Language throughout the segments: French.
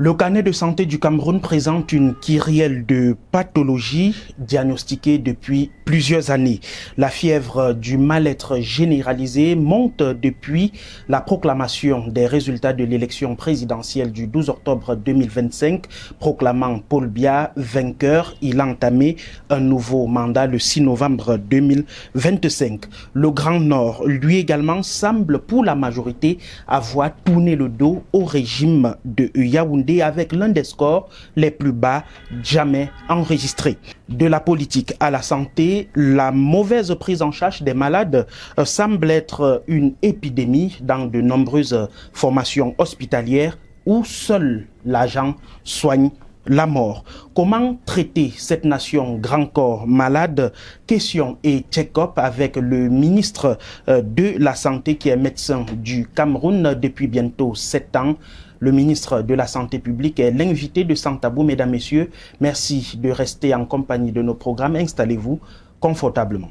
Le carnet de santé du Cameroun présente une kyrielle de pathologies diagnostiquées depuis plusieurs années. La fièvre du mal-être généralisé monte depuis la proclamation des résultats de l'élection présidentielle du 12 octobre 2025, proclamant Paul Biya vainqueur. Il a entamé un nouveau mandat le 6 novembre 2025. Le Grand Nord, lui également, semble pour la majorité avoir tourné le dos au régime de Yaoundé avec l'un des scores les plus bas jamais enregistrés. De la politique à la santé, la mauvaise prise en charge des malades semble être une épidémie dans de nombreuses formations hospitalières où seul l'agent soigne la mort. Comment traiter cette nation grand corps malade? Question et check-up avec le ministre de la Santé qui est médecin du Cameroun depuis bientôt 7 ans. Le ministre de la Santé publique est l'invité de Sans Tabou. Mesdames, Messieurs, merci de rester en compagnie de nos programmes. Installez-vous confortablement.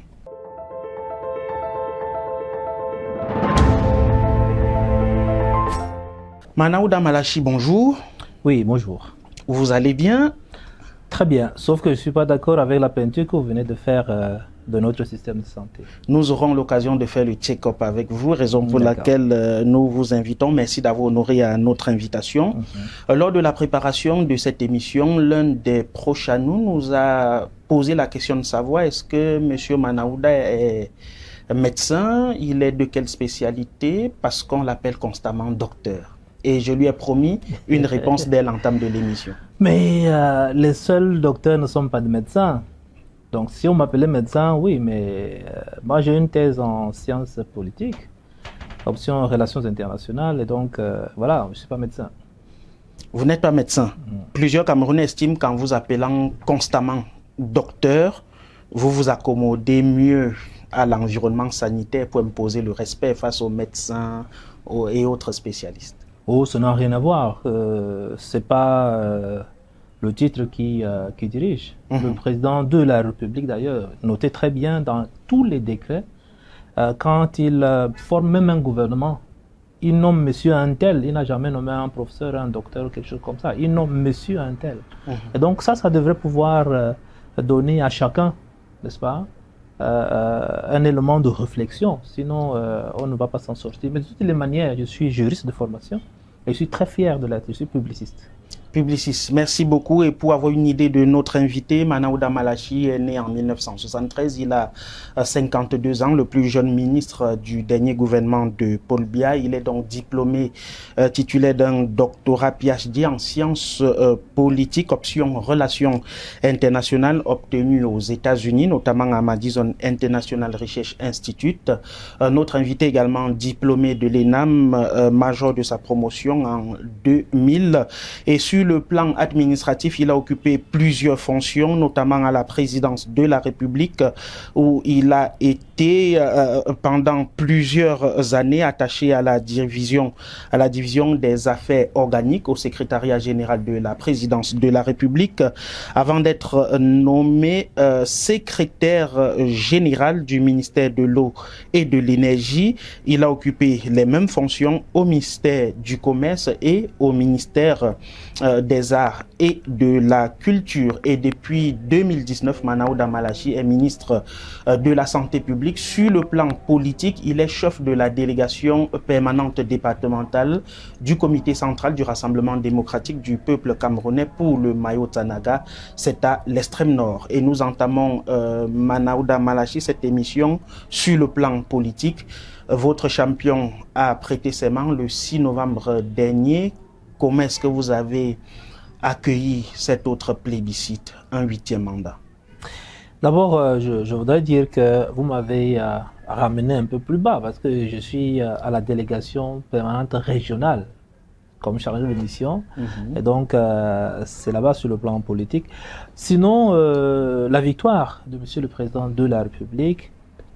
Manaouda Malachi, bonjour. Oui, bonjour. Vous allez bien? Très bien, sauf que je ne suis pas d'accord avec la peinture que vous venez de faire de notre système de santé. Nous aurons l'occasion de faire le check-up avec vous, raison pour laquelle nous vous invitons. Merci d'avoir honoré à notre invitation. Lors de la préparation de cette émission, l'un des proches à nous a posé la question de savoir est-ce que M. Manaouda est médecin, il est de quelle spécialité, parce qu'on l'appelle constamment docteur. Et je lui ai promis une réponse dès l'entame de l'émission. Mais les seuls docteurs ne sont pas des médecins. Donc si on m'appelait médecin, oui, mais moi j'ai une thèse en sciences politiques, option relations internationales, et donc voilà, je ne suis pas médecin. Vous n'êtes pas médecin. Plusieurs Camerounais estiment qu'en vous appelant constamment docteur, vous vous accommodez mieux à l'environnement sanitaire pour imposer le respect face aux médecins et autres spécialistes. Oh, ça n'a rien à voir. C'est pas le titre qui dirige. Le président de la République, d'ailleurs, notait très bien dans tous les décrets, quand il forme même un gouvernement, il nomme monsieur un tel. Il n'a jamais nommé un professeur, un docteur ou quelque chose comme ça. Il nomme monsieur un tel. Et donc ça devrait pouvoir donner à chacun, n'est-ce pas, un élément de réflexion. Sinon, on ne va pas s'en sortir. Mais de toutes les manières, je suis juriste de formation. Et je suis très fier de l'être, je suis publiciste. Publiciste, merci beaucoup. Et pour avoir une idée de notre invité, Manaouda Malachi est né en 1973. Il a 52 ans, le plus jeune ministre du dernier gouvernement de Paul Biya. Il est donc diplômé titulaire d'un doctorat PhD en sciences politiques, option relations internationales, obtenu aux États-Unis, notamment à Madison International Research Institute. Notre invité également diplômé de l'ENAM, major de sa promotion en 2000. Et sur le plan administratif, il a occupé plusieurs fonctions, notamment à la présidence de la République, où il a été pendant plusieurs années attaché à la division des affaires organiques au secrétariat général de la présidence de la République, avant d'être nommé secrétaire général du ministère de l'eau et de l'énergie. Il a occupé les mêmes fonctions au ministère du commerce et au ministère des arts et de la culture. Et depuis 2019, Manaouda Malachi est ministre de la santé publique. Sur le plan politique, il est chef de la délégation permanente départementale du comité central du Rassemblement démocratique du peuple camerounais pour le Mayo-Tanaga. C'est à l'extrême nord. Et nous entamons, Manaouda Malachi, cette émission sur le plan politique. Votre champion a prêté serment le 6 novembre dernier. Comment est-ce que vous avez accueilli cet autre plébiscite, un 8e mandat? D'abord, je voudrais dire que vous m'avez ramené un peu plus bas parce que je suis à la délégation permanente régionale comme chargé de mission. Et donc, c'est là-bas sur le plan politique. Sinon, la victoire de Monsieur le Président de la République,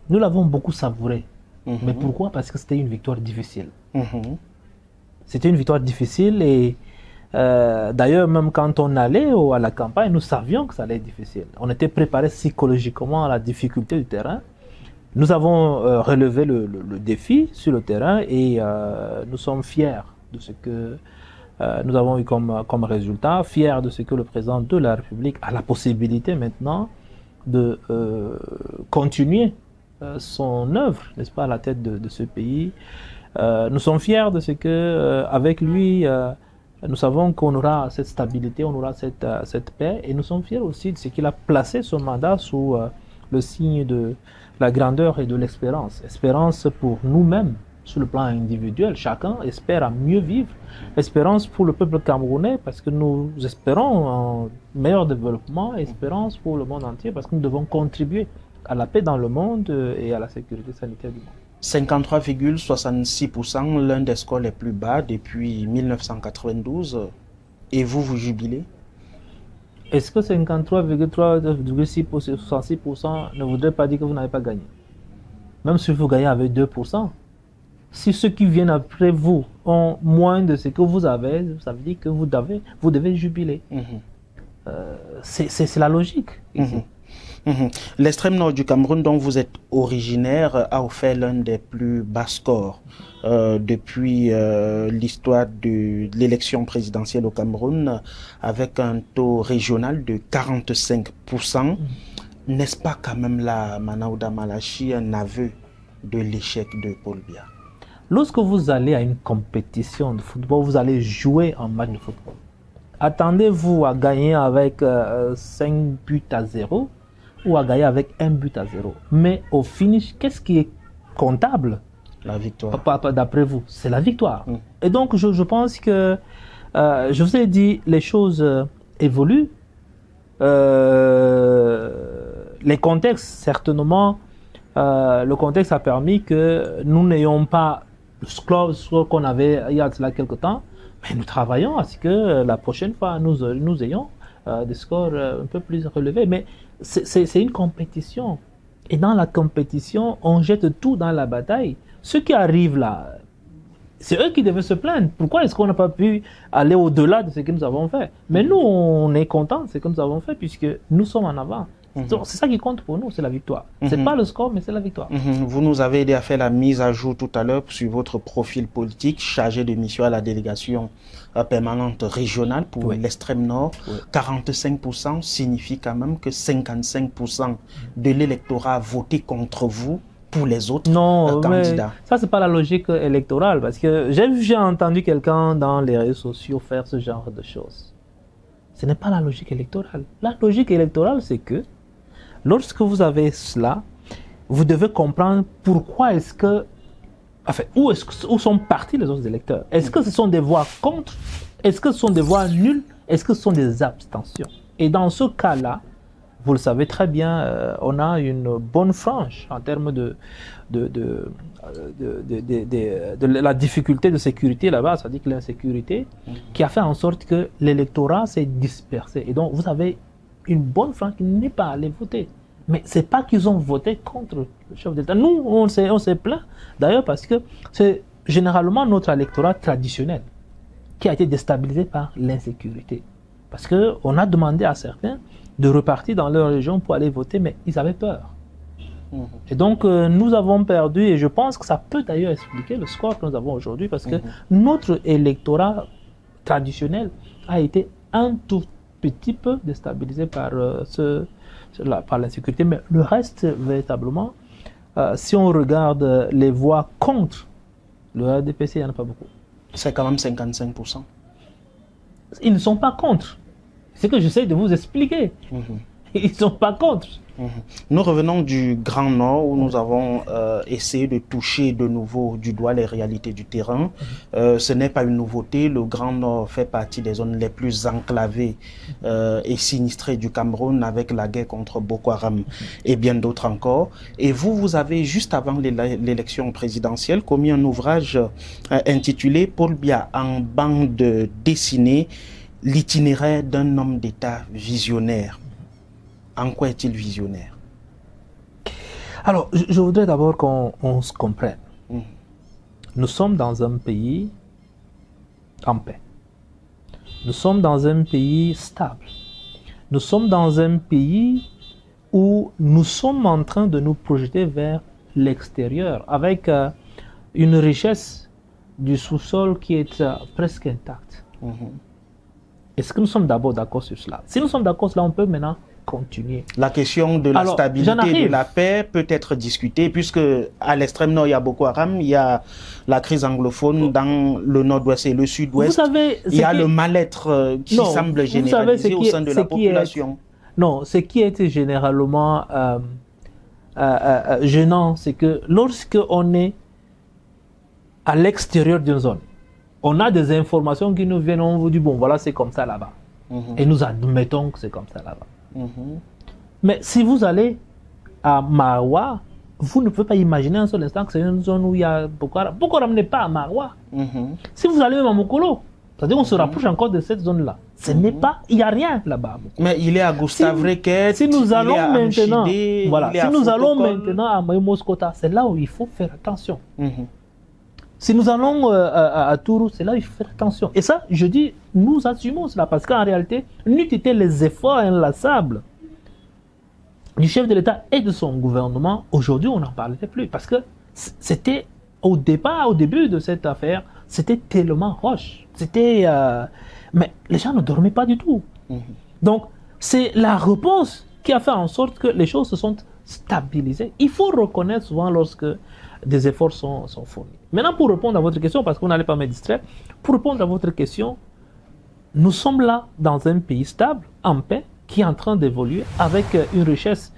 nous l'avons beaucoup savourée. Mais pourquoi? Parce que c'était une victoire difficile. C'était une victoire difficile et d'ailleurs, même quand on allait à la campagne, nous savions que ça allait être difficile. On était préparé psychologiquement à la difficulté du terrain. Nous avons relevé le défi sur le terrain et nous sommes fiers de ce que nous avons eu comme résultat, fiers de ce que le président de la République a la possibilité maintenant de continuer son œuvre, n'est-ce pas, à la tête de ce pays. Nous sommes fiers de ce que, avec lui, nous savons qu'on aura cette stabilité, on aura cette paix, et nous sommes fiers aussi de ce qu'il a placé son mandat sous le signe de la grandeur et de l'espérance. Espérance pour nous-mêmes, sur le plan individuel, chacun espère à mieux vivre. Espérance pour le peuple camerounais, parce que nous espérons un meilleur développement. Espérance pour le monde entier, parce que nous devons contribuer à la paix dans le monde et à la sécurité sanitaire du monde. 53,66%, l'un des scores les plus bas depuis 1992. Et vous jubilez? Est-ce que 53,66% ne voudrait pas dire que vous n'avez pas gagné? Même si vous gagnez avec 2%, si ceux qui viennent après vous ont moins de ce que vous avez, ça veut dire que vous devez jubiler. C'est la logique ici. L'extrême nord du Cameroun, dont vous êtes originaire, a offert l'un des plus bas scores depuis l'histoire de l'élection présidentielle au Cameroun, avec un taux régional de 45%. N'est-ce pas quand même là, Manaouda Malachi, un aveu de l'échec de Paul Biya? Lorsque vous allez à une compétition de football, vous allez jouer un match de football. Attendez-vous à gagner avec 5 buts à 0 ou à gagner avec 1 but à 0. Mais au finish, qu'est-ce qui est comptable? La victoire. D'après vous, c'est la victoire. Et donc, je pense que, je vous ai dit, les choses évoluent. Les contextes, certainement, le contexte a permis que nous n'ayons pas le score qu'on avait il y a cela quelque temps, mais nous travaillons à ce que la prochaine fois, nous ayons des scores un peu plus relevés. Mais c'est une compétition. Et dans la compétition, on jette tout dans la bataille. Ceux qui arrivent là, c'est eux qui devaient se plaindre. Pourquoi est-ce qu'on n'a pas pu aller au-delà de ce que nous avons fait? Mais nous, on est contents de ce que nous avons fait puisque nous sommes en avant. C'est ça qui compte pour nous, c'est la victoire. C'est pas le score, mais c'est la victoire. Vous nous avez aidé à faire la mise à jour tout à l'heure sur votre profil politique, chargé de mission à la délégation permanente régionale pour l'extrême nord. 45% signifie quand même que 55% de l'électorat a voté contre vous pour les autres candidats. Ça, c'est pas la logique électorale, parce que j'ai entendu quelqu'un dans les réseaux sociaux faire ce genre de choses. Ce n'est pas la logique électorale. La logique électorale, c'est que lorsque vous avez cela, vous devez comprendre pourquoi est-ce que, enfin, où sont partis les autres électeurs. Est-ce que ce sont des voix contre? Est-ce que ce sont des voix nulles? Est-ce que ce sont des abstentions? Et dans ce cas-là, vous le savez très bien, on a une bonne frange en termes de la difficulté de sécurité là-bas, c'est-à-dire que l'insécurité, qui a fait en sorte que l'électorat s'est dispersé. Et donc, vous avez une bonne frange qui n'est pas allée voter. Mais ce n'est pas qu'ils ont voté contre le chef d'État. Nous, on s'est plaint, d'ailleurs, parce que c'est généralement notre électorat traditionnel qui a été déstabilisé par l'insécurité. Parce qu'on a demandé à certains de repartir dans leur région pour aller voter, mais ils avaient peur. Et donc, nous avons perdu, et je pense que ça peut d'ailleurs expliquer le score que nous avons aujourd'hui, parce que notre électorat traditionnel a été un tout petit peu déstabilisé par, par l'insécurité, mais le reste, véritablement, si on regarde les voix contre le RDPC, il n'y en a pas beaucoup. C'est quand même 55%. Ils ne sont pas contre. C'est ce que j'essaie de vous expliquer. Ils ne sont pas contre. Nous revenons du Grand Nord où nous avons essayé de toucher de nouveau du doigt les réalités du terrain. Ce n'est pas une nouveauté. Le Grand Nord fait partie des zones les plus enclavées et sinistrées du Cameroun avec la guerre contre Boko Haram et bien d'autres encore. Et vous avez, juste avant l'élection présidentielle, commis un ouvrage intitulé « Paul Biya en bande dessinée, l'itinéraire d'un homme d'État visionnaire ». En quoi est-il visionnaire? Alors, je voudrais d'abord qu'on se comprenne. Nous sommes dans un pays en paix. Nous sommes dans un pays stable. Nous sommes dans un pays où nous sommes en train de nous projeter vers l'extérieur avec une richesse du sous-sol qui est presque intacte. Est-ce que nous sommes d'abord d'accord sur cela? Si nous sommes d'accord sur cela, on peut maintenant continuer. La question de la stabilité et de la paix peut être discutée, puisque à l'extrême nord, il y a Boko Haram, il y a la crise anglophone dans le nord-ouest et le sud-ouest. Il y a le mal-être qui semble généralisé au sein de la population. Non, ce qui est généralement gênant, c'est que lorsque on est à l'extérieur d'une zone, on a des informations qui nous viennent, on vous dit, bon, voilà, c'est comme ça là-bas. Et nous admettons que c'est comme ça là-bas. Mais si vous allez à Maroua, vous ne pouvez pas imaginer un seul instant que c'est une zone où il y a Boko Haram. Boko Haram n'est pas à Maroua. Si vous allez même à Mokolo, c'est-à-dire qu'on se rapproche encore de cette zone-là. Ce n'est pas, il n'y a rien là-bas. Mais il est à Gustave Requet, si nous allons maintenant, voilà, si nous allons maintenant à Moskota, c'est là où il faut faire attention. Si nous allons à Tourou, c'est là où il faut faire attention. Et ça, je dis, nous assumons cela, parce qu'en réalité, n'eût été les efforts inlassables du chef de l'État et de son gouvernement, aujourd'hui, on n'en parlerait plus. Parce que c'était, au début de cette affaire, c'était tellement roche. C'était... mais les gens ne dormaient pas du tout. Donc, c'est la réponse qui a fait en sorte que les choses se sont stabilisées. Il faut reconnaître souvent lorsque des efforts sont fournis. Maintenant, pour répondre à votre question, parce que vous n'allez pas me distraire, pour répondre à votre question, nous sommes là dans un pays stable, en paix, qui est en train d'évoluer avec une richesse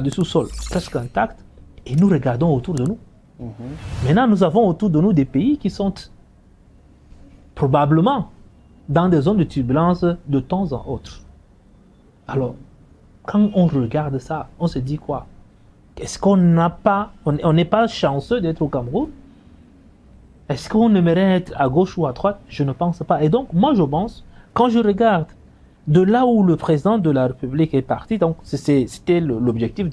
du sous-sol presque intacte, et nous regardons autour de nous. Maintenant, nous avons autour de nous des pays qui sont probablement dans des zones de turbulence de temps en autre. Alors, quand on regarde ça, on se dit quoi? Est-ce qu'on n'a pas, on n'est pas chanceux d'être au Cameroun? Est-ce qu'on aimerait être à gauche ou à droite? Je ne pense pas. Et donc, moi, je pense, quand je regarde de là où le président de la République est parti, donc c'était l'objectif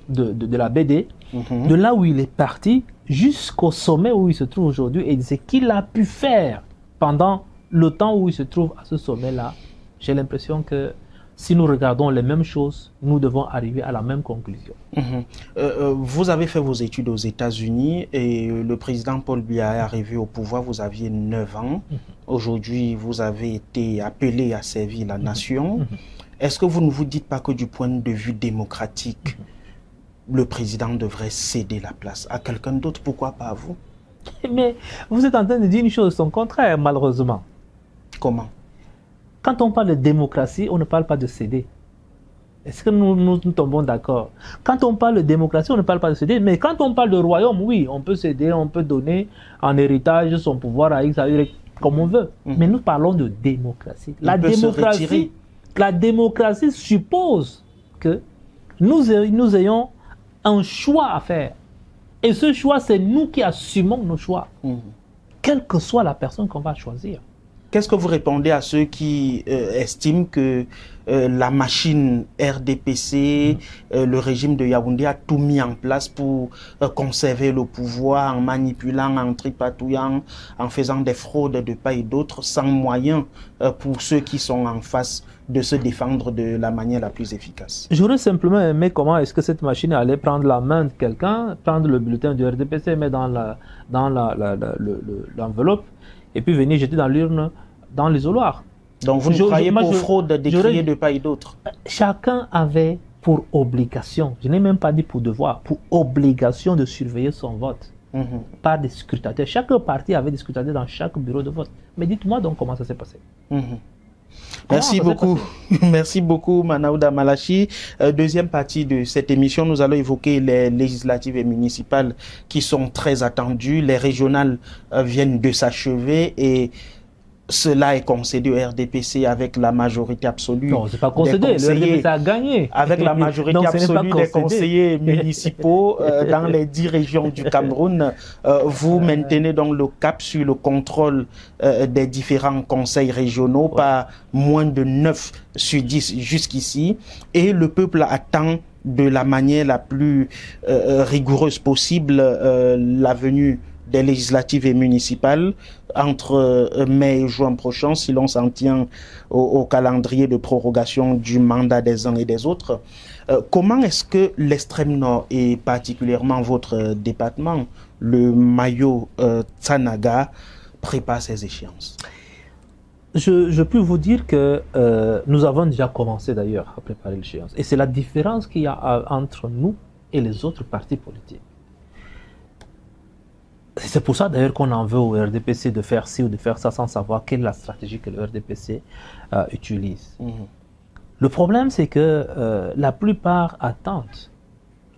de la BD, de là où il est parti jusqu'au sommet où il se trouve aujourd'hui, et ce qu'il a pu faire pendant le temps où il se trouve à ce sommet-là, j'ai l'impression que si nous regardons les mêmes choses, nous devons arriver à la même conclusion. Vous avez fait vos études aux États-Unis et le président Paul Biya est arrivé au pouvoir, vous aviez 9 ans. Aujourd'hui, vous avez été appelé à servir la nation. Est-ce que vous ne vous dites pas que du point de vue démocratique, le président devrait céder la place à quelqu'un d'autre? Pourquoi pas à vous? Mais vous êtes en train de dire une chose, son contraire, malheureusement. Comment? Quand on parle de démocratie, on ne parle pas de céder. Est-ce que nous tombons d'accord? Quand on parle de démocratie, on ne parle pas de céder. Mais quand on parle de royaume, oui, on peut céder, on peut donner en héritage son pouvoir à X, à Y, comme on veut. Mais nous parlons de démocratie. La démocratie suppose que nous ayons un choix à faire. Et ce choix, c'est nous qui assumons nos choix. Quelle que soit la personne qu'on va choisir. Qu'est-ce que vous répondez à ceux qui estiment que la machine RDPC, le régime de Yaoundé a tout mis en place pour conserver le pouvoir en manipulant, en tripatouillant, en faisant des fraudes de part et d'autre, sans moyen pour ceux qui sont en face de se défendre de la manière la plus efficace? J'aurais simplement aimé comment est-ce que cette machine allait prendre la main de quelqu'un, prendre le bulletin du RDPC, mettre dans l'enveloppe, et puis venir jeter dans l'urne, dans l'isoloir. Donc vous ne croyez pas aux fraudes décriées de part et d'autre? Chacun avait pour obligation, je n'ai même pas dit pour devoir, pour obligation de surveiller son vote par des scrutateurs. Chaque parti avait des scrutateurs dans chaque bureau de vote. Mais dites-moi donc comment ça s'est passé. Merci beaucoup. Merci beaucoup, Manaouda Malachi. Deuxième partie de cette émission, nous allons évoquer les législatives et municipales qui sont très attendues. Les régionales viennent de s'achever et cela est concédé au RDPC avec la majorité absolue. Non, c'est pas concédé, le RDPC a gagné. Avec la majorité absolue des conseillers municipaux dans les 10 régions du Cameroun. Vous maintenez donc le cap sur le contrôle des différents conseils régionaux, pas moins de 9 sur 10 jusqu'ici. Et le peuple attend de la manière la plus rigoureuse possible la venue des législatives et municipales entre mai et juin prochain, si l'on s'en tient au calendrier de prorogation du mandat des uns et des autres. Comment est-ce que l'extrême nord, et particulièrement votre département, le Mayo Tsanaga, prépare ces échéances? je peux vous dire que nous avons déjà commencé d'ailleurs à préparer l'échéance. Et c'est la différence qu'il y a entre nous et les autres partis politiques. C'est pour ça d'ailleurs qu'on en veut au RDPC de faire ci ou de faire ça sans savoir quelle est la stratégie que le RDPC utilise. Le problème, c'est que la plupart attendent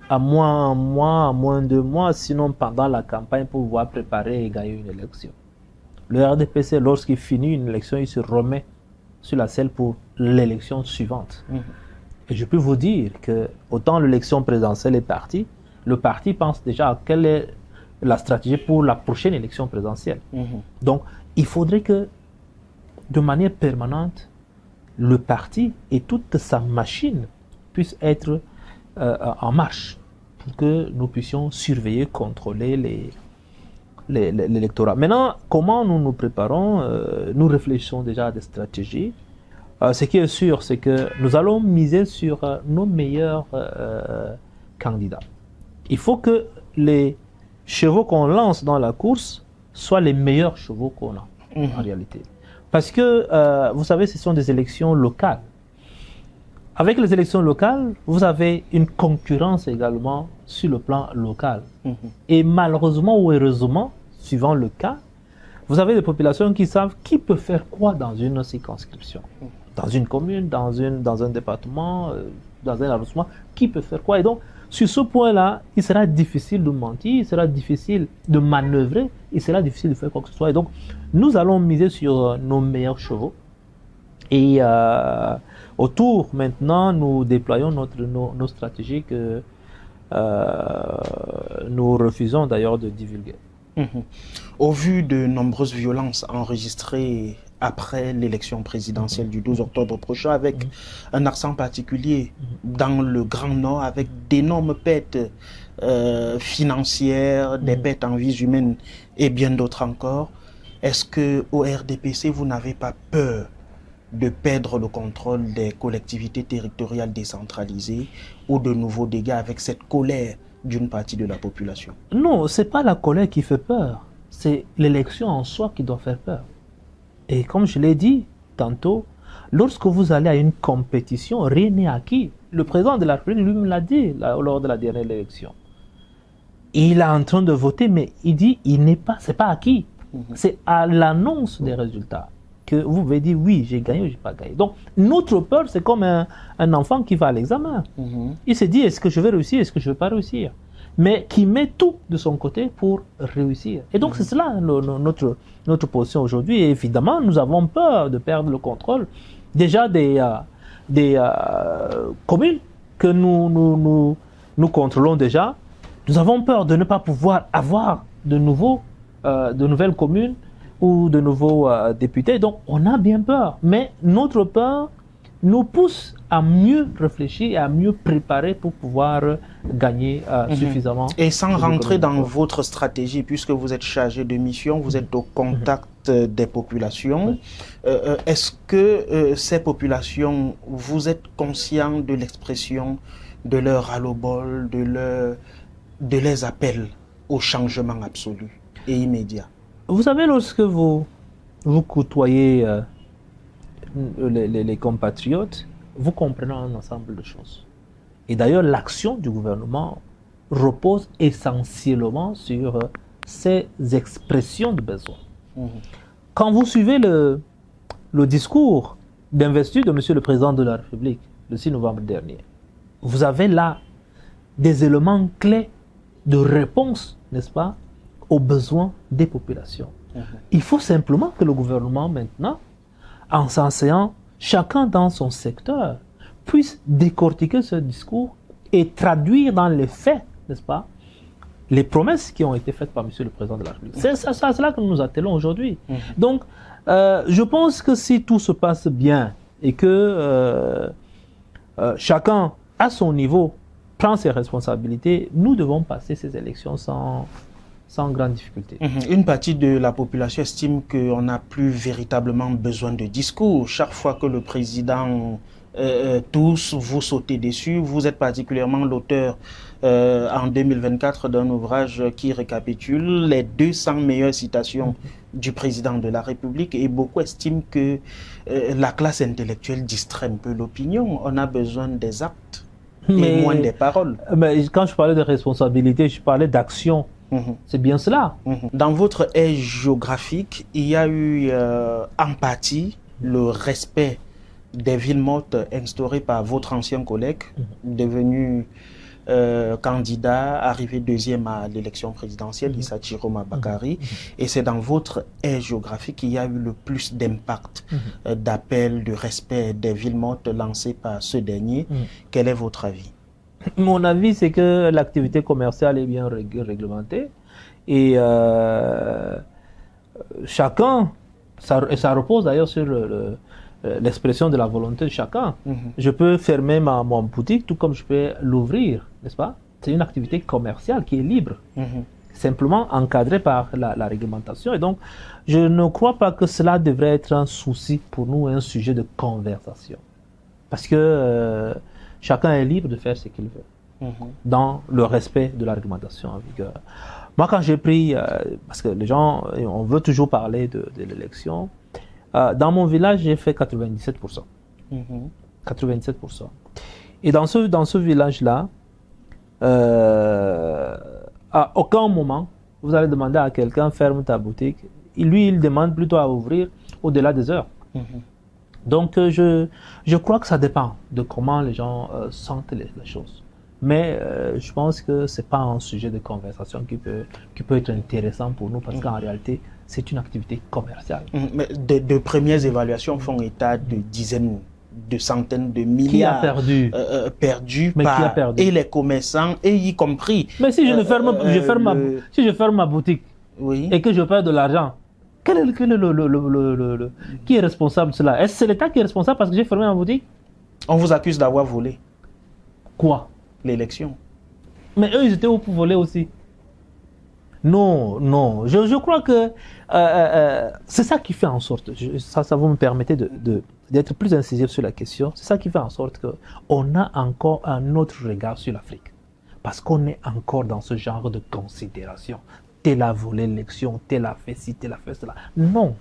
à moins 2 mois, sinon pendant la campagne pour pouvoir préparer et gagner une élection. Le RDPC, lorsqu'il finit une élection, il se remet sur la selle pour l'élection suivante. Et je peux vous dire que autant l'élection présidentielle est partie, le parti pense déjà à quelle est la stratégie pour la prochaine élection présidentielle. Donc, il faudrait que, de manière permanente, le parti et toute sa machine puissent être en marche pour que nous puissions surveiller, contrôler l'électorat. Maintenant, comment nous nous préparons? Nous réfléchissons déjà à des stratégies. Ce qui est sûr, c'est que nous allons miser sur nos meilleurs candidats. Il faut que les chevaux qu'on lance dans la course soient les meilleurs chevaux qu'on a en réalité. Parce que, vous savez, ce sont des élections locales. Avec les élections locales, vous avez une concurrence également sur le plan local. Et malheureusement ou heureusement, suivant le cas, vous avez des populations qui savent qui peut faire quoi dans une circonscription. Dans une commune, dans un département, dans un arrondissement, qui peut faire quoi. Et donc, sur ce point-là, il sera difficile de mentir, il sera difficile de manœuvrer, il sera difficile de faire quoi que ce soit. Et donc, nous allons miser sur nos meilleurs chevaux. Et autour, maintenant, nous déployons nos stratégies que nous refusons d'ailleurs de divulguer. Au vu de nombreuses violences enregistrées après l'élection présidentielle du 12 octobre prochain, avec un accent particulier dans le Grand Nord, avec d'énormes pertes financières, des pertes en vies humaines et bien d'autres encore, est-ce qu'au RDPC, vous n'avez pas peur de perdre le contrôle des collectivités territoriales décentralisées ou de nouveaux dégâts avec cette colère d'une partie de la population? Non, ce n'est pas la colère qui fait peur, c'est l'élection en soi qui doit faire peur. Et comme je l'ai dit tantôt, lorsque vous allez à une compétition, rien n'est acquis. Le président de la République lui-même l'a dit lors de la dernière élection. Il est en train de voter, mais il dit c'est pas acquis. C'est à l'annonce des résultats que vous pouvez dire oui, j'ai gagné ou j'ai pas gagné. Donc notre peur, c'est comme un enfant qui va à l'examen. Il se dit est-ce que je vais réussir, est-ce que je ne vais pas réussir, mais qui met tout de son côté pour réussir. Et donc c'est cela notre position aujourd'hui. Et évidemment, nous avons peur de perdre le contrôle déjà des communes que nous contrôlons déjà. Nous avons peur de ne pas pouvoir avoir de nouvelles communes ou de nouveaux députés. Donc on a bien peur. Mais notre peur nous pousse à mieux réfléchir et à mieux préparer pour pouvoir gagner suffisamment. Et sans rentrer dans votre stratégie, puisque vous êtes chargé de mission, vous êtes au contact des populations, est-ce que ces populations, vous êtes conscient de l'expression de leur ras-le-bol, de leurs appels au changement absolu et immédiat? Vous savez, lorsque vous côtoyez les compatriotes, vous comprenez un ensemble de choses. Et d'ailleurs, l'action du gouvernement repose essentiellement sur ces expressions de besoin. Quand vous suivez le discours d'investiture de M. le Président de la République, le 6 novembre dernier, vous avez là des éléments clés de réponse, n'est-ce pas, aux besoins des populations. Il faut simplement que le gouvernement, maintenant, en s'enseignant, chacun dans son secteur, puisse décortiquer ce discours et traduire dans les faits, n'est-ce pas, les promesses qui ont été faites par M. le Président de la République. C'est à cela que nous nous attelons aujourd'hui. Donc, je pense que si tout se passe bien et que chacun, à son niveau, prend ses responsabilités, nous devons passer ces élections sans grande difficulté. Une partie de la population estime qu'on n'a plus véritablement besoin de discours. Chaque fois que le président tous vous sautez dessus. Vous êtes particulièrement l'auteur en 2024 d'un ouvrage qui récapitule les 200 meilleures citations du président de la République, et beaucoup estiment que la classe intellectuelle distrait un peu l'opinion. On a besoin des actes et moins des paroles. Mais quand je parlais de responsabilité, je parlais d'action. C'est bien cela. Dans votre ère géographique, il y a eu empathie, le respect des villes mortes instauré par votre ancien collègue, devenu candidat, arrivé deuxième à l'élection présidentielle, Issa Chiroma Bakari. Et c'est dans votre ère géographique qu'il y a eu le plus d'impact, d'appels, de respect des villes mortes lancés par ce dernier. Quel est votre avis? Mon avis, c'est que l'activité commerciale est bien réglementée et chacun, ça repose d'ailleurs sur l'expression de la volonté de chacun. Je peux fermer mon boutique tout comme je peux l'ouvrir, n'est-ce pas? C'est une activité commerciale qui est libre, simplement encadrée par la réglementation. Et donc, je ne crois pas que cela devrait être un souci pour nous, un sujet de conversation. Parce que chacun est libre de faire ce qu'il veut, dans le respect de la réglementation en vigueur. Moi, quand j'ai pris, parce que les gens, on veut toujours parler de l'élection, dans mon village, j'ai fait 97%. 97%. Et dans ce village-là, à aucun moment, vous allez demander à quelqu'un, ferme ta boutique. Lui, il demande plutôt à ouvrir au-delà des heures. Donc, je crois que ça dépend de comment les gens sentent les choses. Mais je pense que ce n'est pas un sujet de conversation qui peut être intéressant pour nous, parce qu'en réalité, c'est une activité commerciale. Mais de premières évaluations font état de dizaines, de centaines de milliards perdus par et les commerçants, et y compris... Mais si je ferme ma boutique et que je perds de l'argent, qui est responsable de cela? Est-ce que c'est l'État qui est responsable parce que j'ai fermé ma boutique? On vous accuse d'avoir volé. Quoi? L'élection. Mais eux, ils étaient où pour voler aussi? Non. Je crois que c'est ça qui fait en sorte, ça vous me permettez d'être plus incisif sur la question, c'est ça qui fait en sorte qu'on a encore un autre regard sur l'Afrique. Parce qu'on est encore dans ce genre de considération. Tel a volé l'élection, tel a fait ci, tel a fait cela. Non.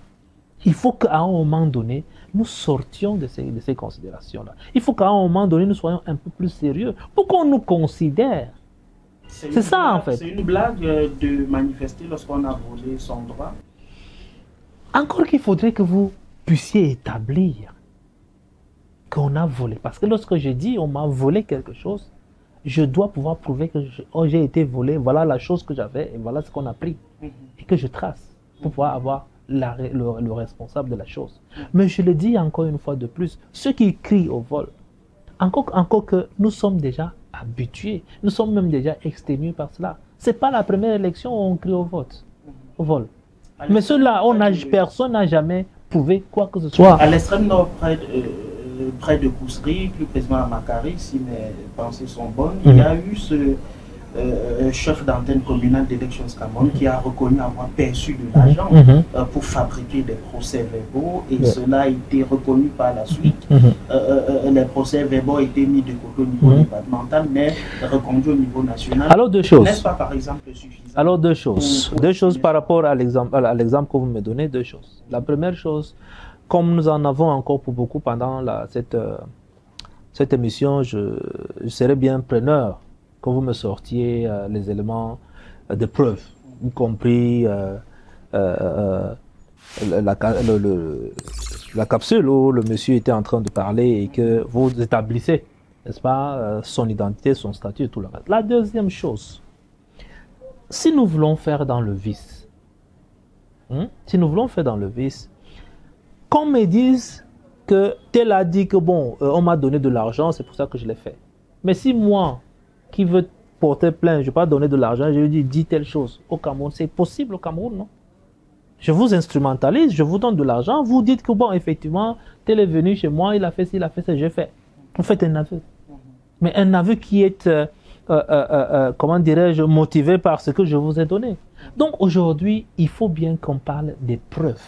Il faut qu'à un moment donné, nous sortions de ces considérations-là. Il faut qu'à un moment donné, nous soyons un peu plus sérieux pour qu'on nous considère. C'est ça, en fait. C'est une blague de manifester lorsqu'on a volé son droit. Encore qu'il faudrait que vous puissiez établir qu'on a volé. Parce que lorsque je dis on m'a volé quelque chose, je dois pouvoir prouver que j'ai été volé, voilà la chose que j'avais et voilà ce qu'on a pris. Et que je trace pour pouvoir avoir le responsable de la chose. Mais je le dis encore une fois de plus, ceux qui crient au vol, encore que nous sommes déjà habitués, nous sommes même déjà exténués par cela. Ce n'est pas la première élection où on crie au vol. Mais ceux-là, personne n'a jamais prouvé quoi que ce soit. À l'extrême nord, près de Kousri, plus précisément à Makari, si mes pensées sont bonnes, il y a eu ce chef d'antenne communale d'Elections Cameroun qui a reconnu avoir perçu de l'argent pour fabriquer des procès-verbaux, et cela a été reconnu par la suite. Les procès-verbaux ont été mis de côté au niveau départemental, mais reconduits au niveau national. Alors deux choses. N'est-ce pas par exemple suffisant? Alors deux choses. Deux choses par rapport à l'exemple que vous me donnez, deux choses. La première chose, comme nous en avons encore pour beaucoup pendant cette émission, je serais bien preneur que vous me sortiez les éléments de preuve, y compris la capsule où le monsieur était en train de parler et que vous établissez, n'est-ce pas, son identité, son statut et tout le reste. La deuxième chose, si nous voulons faire dans le vice, qu'on me dise que tel a dit que bon, on m'a donné de l'argent, c'est pour ça que je l'ai fait. Mais si moi, qui veut porter plainte, je ne vais pas donner de l'argent, je lui dis telle chose au Cameroun, c'est possible au Cameroun, non? Je vous instrumentalise, je vous donne de l'argent, vous dites que bon, effectivement, tel est venu chez moi, il a fait ci, il a fait ça, j'ai fait. Vous faites un aveu. Mais un aveu qui est, comment dirais-je, motivé par ce que je vous ai donné. Donc aujourd'hui, il faut bien qu'on parle des preuves.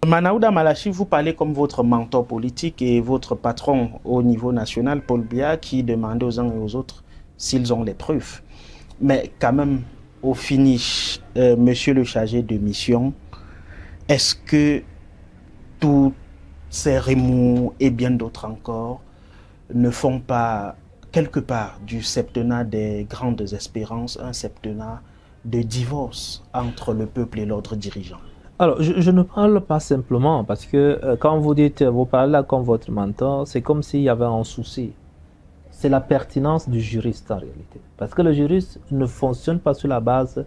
Manaouda Malachi, vous parlez comme votre mentor politique et votre patron au niveau national, Paul Biya, qui demandait aux uns et aux autres s'ils ont les preuves. Mais quand même, au finish, monsieur le chargé de mission, est-ce que tous ces remous et bien d'autres encore ne font pas quelque part du septennat des grandes espérances un septennat de divorce entre le peuple et l'ordre dirigeant? Alors, je ne parle pas simplement parce que quand vous dites, vous parlez là comme votre mentor, c'est comme s'il y avait un souci. C'est la pertinence du juriste en réalité. Parce que le juriste ne fonctionne pas sur la base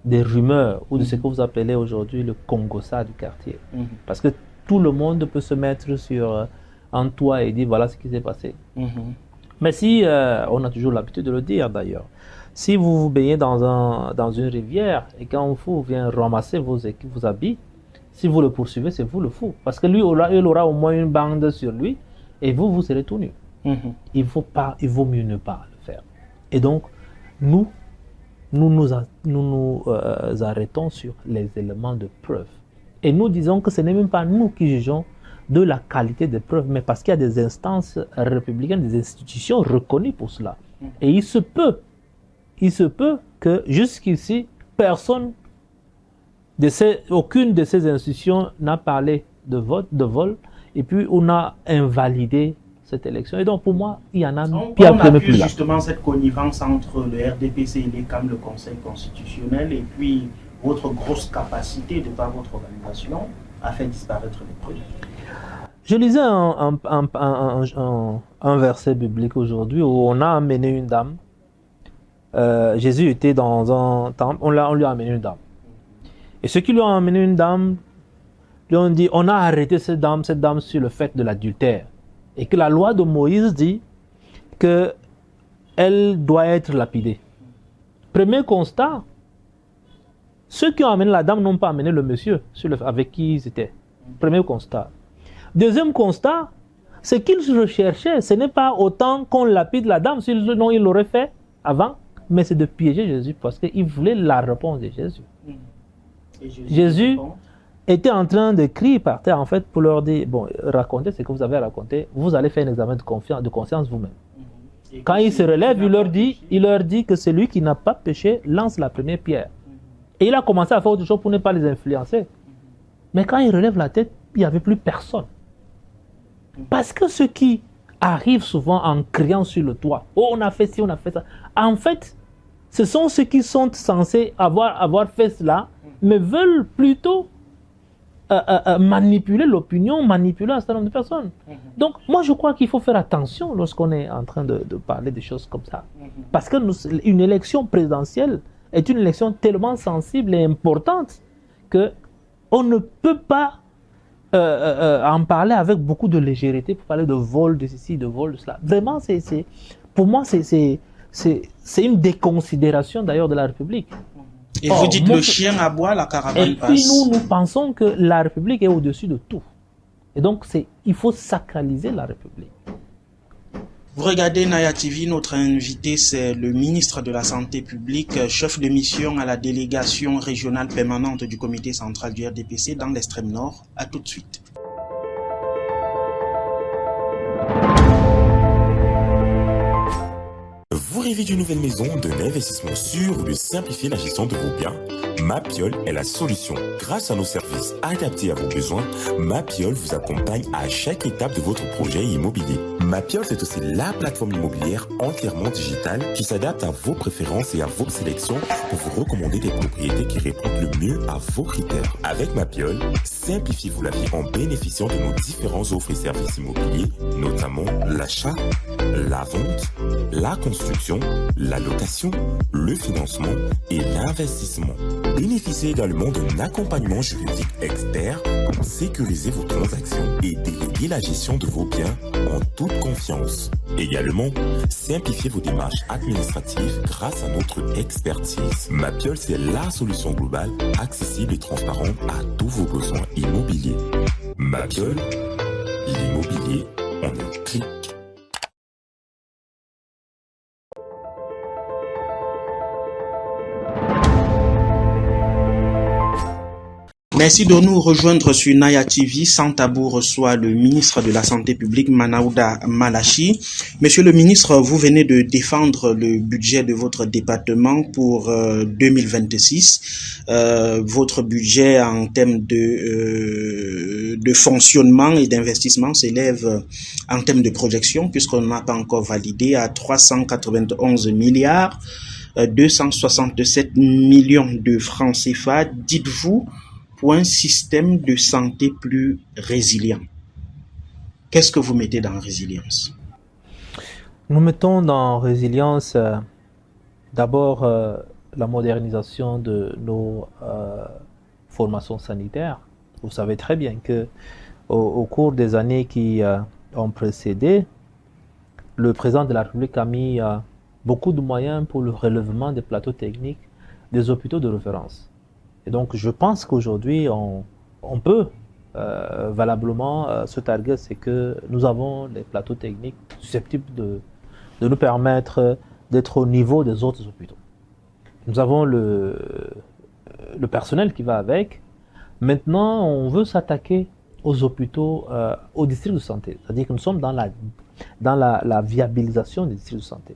des rumeurs ou de ce que vous appelez aujourd'hui le Congossa du quartier. Parce que tout le monde peut se mettre sur un toit et dire voilà ce qui s'est passé. Mais si, on a toujours l'habitude de le dire d'ailleurs, si vous vous baignez dans une rivière et quand un fou vient ramasser vos habits, si vous le poursuivez, c'est vous le fou. Parce que lui, il aura au moins une bande sur lui et vous serez tout nu. Il vaut mieux ne pas le faire. Et donc, nous nous arrêtons sur les éléments de preuve. Et nous disons que ce n'est même pas nous qui jugeons de la qualité des preuves, mais parce qu'il y a des instances républicaines, des institutions reconnues pour cela. Et il se peut que jusqu'ici, aucune de ces institutions n'a parlé de vol, et puis on a invalidé cette élection. Et donc pour moi, il y en a on accuse justement cette connivence entre le RDPC et l'ECAM, le Conseil constitutionnel, et puis votre grosse capacité de par votre organisation à faire disparaître les preuves. Je lisais un verset biblique aujourd'hui où on a amené une dame. Jésus était dans un temple, on lui a amené une dame. Et ceux qui lui ont amené une dame, lui ont dit, on a arrêté cette dame sur le fait de l'adultère. Et que la loi de Moïse dit qu'elle doit être lapidée. Premier constat, ceux qui ont amené la dame n'ont pas amené le monsieur avec qui ils étaient. Premier constat. Deuxième constat, ce qu'ils recherchaient, ce n'est pas autant qu'on lapide la dame, sinon ils l'auraient fait avant, mais c'est de piéger Jésus parce qu'ils voulaient la réponse de Jésus. Et Jésus était en train de crier par terre, en fait, pour leur dire, bon, racontez ce que vous avez raconté, vous allez faire un examen de conscience vous-même. Quand il se relève, il leur dit que celui qui n'a pas péché lance la première pierre. Et il a commencé à faire autre chose pour ne pas les influencer. Mais quand il relève la tête, il n'y avait plus personne. Parce que ce qui arrive souvent en criant sur le toit, oh, on a fait ci, on a fait ça. En fait, ce sont ceux qui sont censés avoir fait cela, mais veulent plutôt manipuler l'opinion, manipuler un certain nombre de personnes. Donc, moi, je crois qu'il faut faire attention lorsqu'on est en train de parler de choses comme ça. Parce que une élection présidentielle est une élection tellement sensible et importante qu'on ne peut pas en parler avec beaucoup de légèreté pour parler de vol de ceci, de vol de cela. Vraiment, pour moi, c'est une déconsidération d'ailleurs de la République. Et vous dites le chien aboie, la caravane passe. Et puis nous pensons que la République est au-dessus de tout. Et donc il faut sacraliser la République. Vous regardez Naya TV, notre invité c'est le ministre de la Santé publique, chef de mission à la délégation régionale permanente du comité central du RDPC dans l'extrême nord. À tout de suite. Vous rêvez d'une nouvelle maison, d'un investissement sûr ou de simplifier la gestion de vos biens? Mapiol est la solution. Grâce à nos services adaptés à vos besoins, Mapiol vous accompagne à chaque étape de votre projet immobilier. Mapiol, c'est aussi la plateforme immobilière entièrement digitale qui s'adapte à vos préférences et à vos sélections pour vous recommander des propriétés qui répondent le mieux à vos critères. Avec Mapiol, simplifiez-vous la vie en bénéficiant de nos différentes offres et services immobiliers, notamment l'achat, la vente, la construction, la location, le financement et l'investissement. Bénéficiez également d'un accompagnement juridique expert pour sécuriser vos transactions et déléguer la gestion de vos biens en toute confiance. Également, simplifiez vos démarches administratives grâce à notre expertise. Mapiol, c'est la solution globale, accessible et transparente à tous vos besoins immobiliers. Mapiol, l'immobilier en un clic. Merci de nous rejoindre sur Naya TV. Sans Tabou reçoit le ministre de la Santé publique, Manaouda Malachi. Monsieur le ministre, vous venez de défendre le budget de votre département pour 2026. Votre budget en termes de fonctionnement et d'investissement s'élève en termes de projection, puisqu'on n'a pas encore validé, à 391 milliards 267 millions de francs CFA. Dites-vous, pour un système de santé plus résilient. Qu'est-ce que vous mettez dans résilience? Nous mettons dans résilience d'abord la modernisation de nos formations sanitaires. Vous savez très bien que au cours des années qui ont précédé, le président de la République a mis beaucoup de moyens pour le relèvement des plateaux techniques des hôpitaux de référence. Et donc, je pense qu'aujourd'hui, on peut valablement se targuer, c'est que nous avons les plateaux techniques susceptibles de nous permettre d'être au niveau des autres hôpitaux. Nous avons le personnel qui va avec. Maintenant, on veut s'attaquer aux hôpitaux, aux districts de santé. C'est-à-dire que nous sommes dans la viabilisation des districts de santé.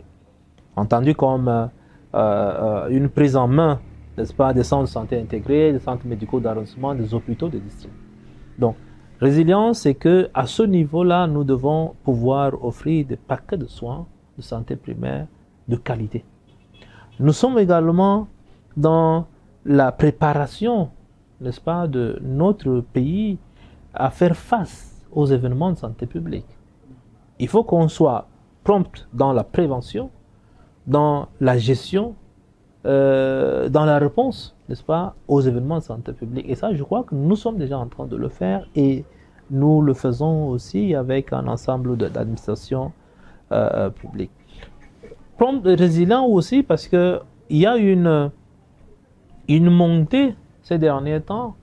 Entendu comme une prise en main, n'est-ce pas, des centres de santé intégrés, des centres médicaux d'arrondissement, des hôpitaux, des districts. Donc, résilience, c'est que à ce niveau-là, nous devons pouvoir offrir des paquets de soins de santé primaire de qualité. Nous sommes également dans la préparation, n'est-ce pas, de notre pays à faire face aux événements de santé publique. Il faut qu'on soit prompt dans la prévention, dans la gestion, dans la réponse, n'est-ce pas, aux événements de santé publique. Et ça, je crois que nous sommes déjà en train de le faire et nous le faisons aussi avec un ensemble d'administrations publiques. Prompt et résilient aussi parce qu'il y a une montée ces derniers temps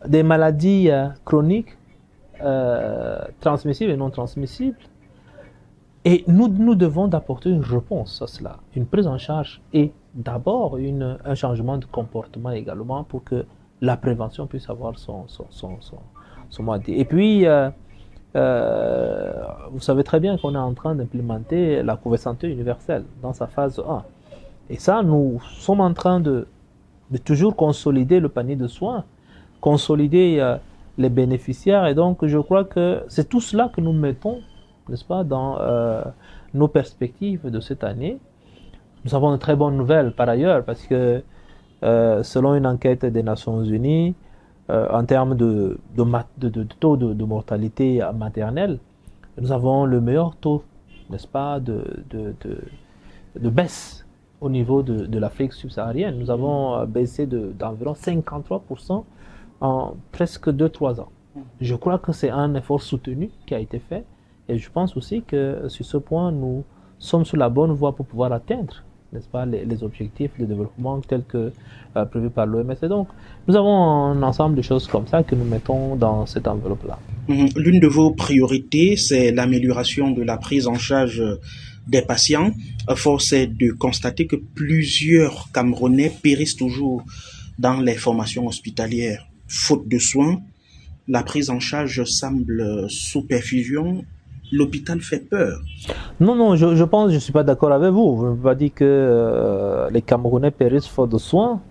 des maladies chroniques, transmissibles et non transmissibles. Et nous devons d'apporter une réponse à cela, une prise en charge et d'abord un changement de comportement également pour que la prévention puisse avoir son mot à dire. Et puis, vous savez très bien qu'on est en train d'implémenter la couverture santé universelle dans sa phase 1. Et ça, nous sommes en train de toujours consolider le panier de soins, consolider les bénéficiaires. Et donc, je crois que c'est tout cela que nous mettons, n'est-ce pas, dans nos perspectives de cette année. Nous avons de très bonnes nouvelles par ailleurs, parce que selon une enquête des Nations Unies, en termes de taux de mortalité maternelle, nous avons le meilleur taux, n'est-ce pas, de baisse au niveau de l'Afrique subsaharienne. Nous avons baissé d'environ 53% en presque 2-3 ans. Je crois que c'est un effort soutenu qui a été fait. Et je pense aussi que sur ce point, nous sommes sur la bonne voie pour pouvoir atteindre, n'est-ce pas, les objectifs de développement tels que prévus par l'OMS. Et donc, nous avons un ensemble de choses comme ça que nous mettons dans cette enveloppe-là. L'une de vos priorités, c'est l'amélioration de la prise en charge des patients. Force est de constater que plusieurs Camerounais périssent toujours dans les formations hospitalières. Faute de soins, la prise en charge semble sous perfusion. L'hôpital fait peur. Non, je pense, je ne suis pas d'accord avec vous. Vous ne m'avez pas dit que les Camerounais périssent faute de soins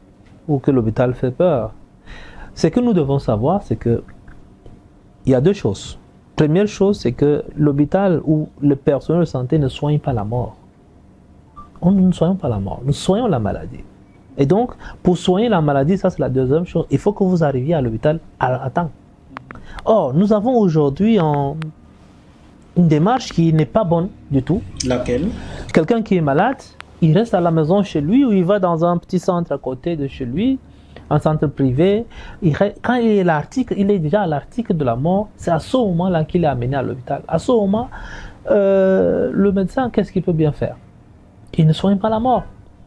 ou que l'hôpital fait peur. Ce que nous devons savoir, c'est que il y a deux choses. Première chose, c'est que l'hôpital ou le personnel de santé ne soigne pas la mort. Nous ne soignons pas la mort, nous soignons la maladie. Et donc, pour soigner la maladie, ça c'est la deuxième chose, il faut que vous arriviez à l'hôpital à temps. Or, nous avons aujourd'hui une démarche qui n'est pas bonne du tout. Laquelle? Quelqu'un qui est malade, il reste à la maison chez lui ou il va dans un petit centre à côté de chez lui, un centre privé. Quand il est déjà à l'article de la mort, c'est à ce moment-là qu'il est amené à l'hôpital. À ce moment, le médecin, qu'est-ce qu'il peut bien faire? Il ne soigne pas la mort.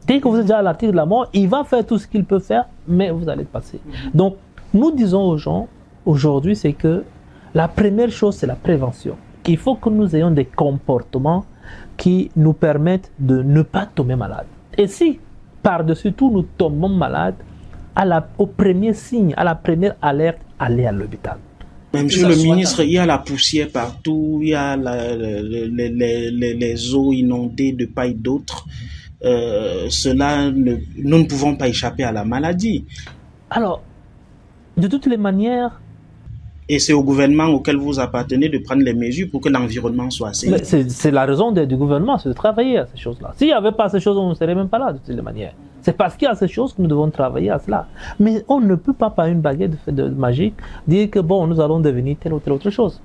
Dès que vous êtes déjà à l'article de la mort, il va faire tout ce qu'il peut faire, mais vous allez passer. Donc, nous disons aux gens, aujourd'hui, c'est que la première chose, c'est la prévention. Il faut que nous ayons des comportements qui nous permettent de ne pas tomber malade. Et si, par-dessus tout, nous tombons malades, au premier signe, à la première alerte, aller à l'hôpital. Monsieur le ministre, il y a la poussière partout, il y a les eaux inondées de part et d'autre. Nous ne pouvons pas échapper à la maladie. Alors, de toutes les manières... Et c'est au gouvernement auquel vous appartenez de prendre les mesures pour que l'environnement soit sain. C'est la raison du gouvernement, c'est de travailler à ces choses-là. S'il n'y avait pas ces choses, on ne serait même pas là de toutes les manières. C'est parce qu'il y a ces choses que nous devons travailler à cela. Mais on ne peut pas, par une baguette de magique, dire que bon, nous allons devenir telle ou telle autre chose.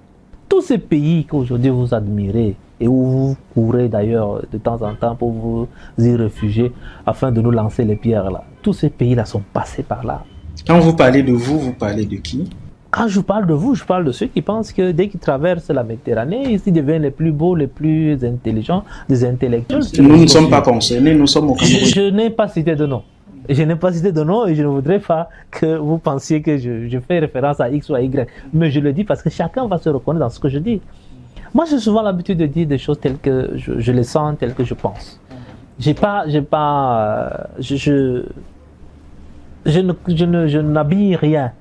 Tous ces pays qu'aujourd'hui vous admirez et où vous courez d'ailleurs de temps en temps pour vous y réfugier afin de nous lancer les pierres là, tous ces pays-là sont passés par là. Quand vous parlez de vous parlez de qui? Quand je parle de vous, je parle de ceux qui pensent que dès qu'ils traversent la Méditerranée, ils deviennent les plus beaux, les plus intelligents, des intellectuels. Nous ne sommes pas concernés, nous sommes au Cameroun. Je n'ai pas cité de nom. Je n'ai pas cité de nom et je ne voudrais pas que vous pensiez que je fais référence à X ou à Y. Mais je le dis parce que chacun va se reconnaître dans ce que je dis. Moi, j'ai souvent l'habitude de dire des choses telles que je les sens, telles que je pense. Je n'habille rien.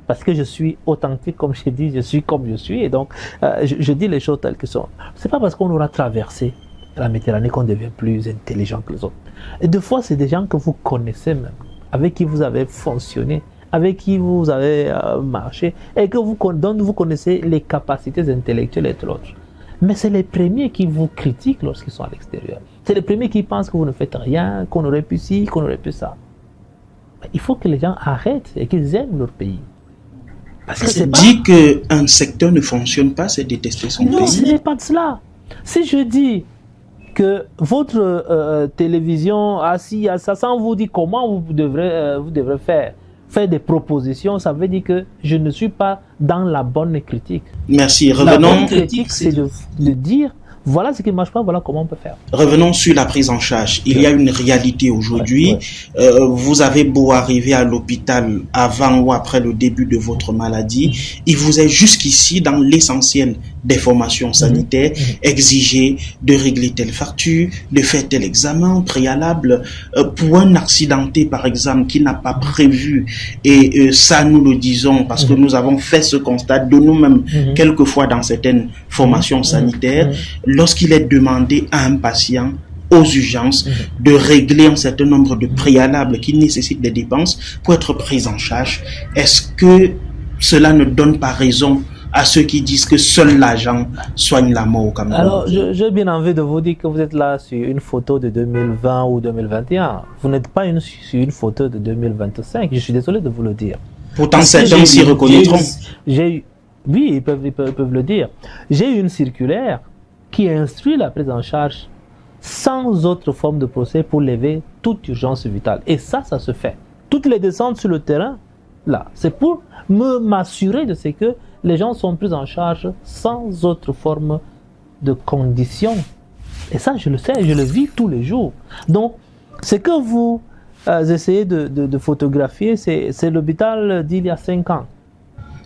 Parce que je suis authentique, comme j'ai dit, je suis comme je suis, et donc je dis les choses telles qu'elles sont. C'est pas parce qu'on aura traversé la Méditerranée qu'on devient plus intelligent que les autres. Et des fois, c'est des gens que vous connaissez même, avec qui vous avez fonctionné, avec qui vous avez marché, et dont vous connaissez les capacités intellectuelles et autres. Mais c'est les premiers qui vous critiquent lorsqu'ils sont à l'extérieur. C'est les premiers qui pensent que vous ne faites rien, qu'on aurait pu ci, qu'on aurait pu ça. Mais il faut que les gens arrêtent et qu'ils aiment leur pays. Parce que c'est dit qu'un secteur ne fonctionne pas, c'est détester son pays. Non, ce n'est pas de cela. Si je dis que votre télévision a ci, a ça, sans vous dire comment vous devrez faire des propositions, ça veut dire que je ne suis pas dans la bonne critique. Merci. Revenons. La bonne critique, c'est de dire voilà ce qui ne marche pas, voilà comment on peut faire. Revenons sur la prise en charge. Il y a une réalité aujourd'hui. Vous avez beau arriver à l'hôpital avant ou après le début de votre maladie, il vous est jusqu'ici, dans l'essentiel des formations sanitaires, exigé de régler telle facture, de faire tel examen préalable. Pour un accidenté, par exemple, qui n'a pas prévu, et ça nous le disons parce que nous avons fait ce constat de nous-mêmes, quelquefois dans certaines formations sanitaires, lorsqu'il est demandé à un patient aux urgences de régler un certain nombre de préalables qui nécessitent des dépenses pour être pris en charge, est-ce que cela ne donne pas raison à ceux qui disent que seul l'argent soigne la mort au Cameroun? Alors, j'ai bien envie de vous dire que vous êtes là sur une photo de 2020 ou 2021. Vous n'êtes pas sur une photo de 2025. Je suis désolé de vous le dire. Pourtant, certains s'y reconnaîtront. Oui, ils peuvent le dire. J'ai eu une circulaire qui instruit la prise en charge sans autre forme de procès pour lever toute urgence vitale. Et ça se fait. Toutes les descentes sur le terrain, là, c'est pour m'assurer de ce que les gens sont pris en charge sans autre forme de conditions. Et ça, je le sais, je le vis tous les jours. Donc, ce que vous essayez de photographier, c'est l'hôpital d'il y a 5 ans.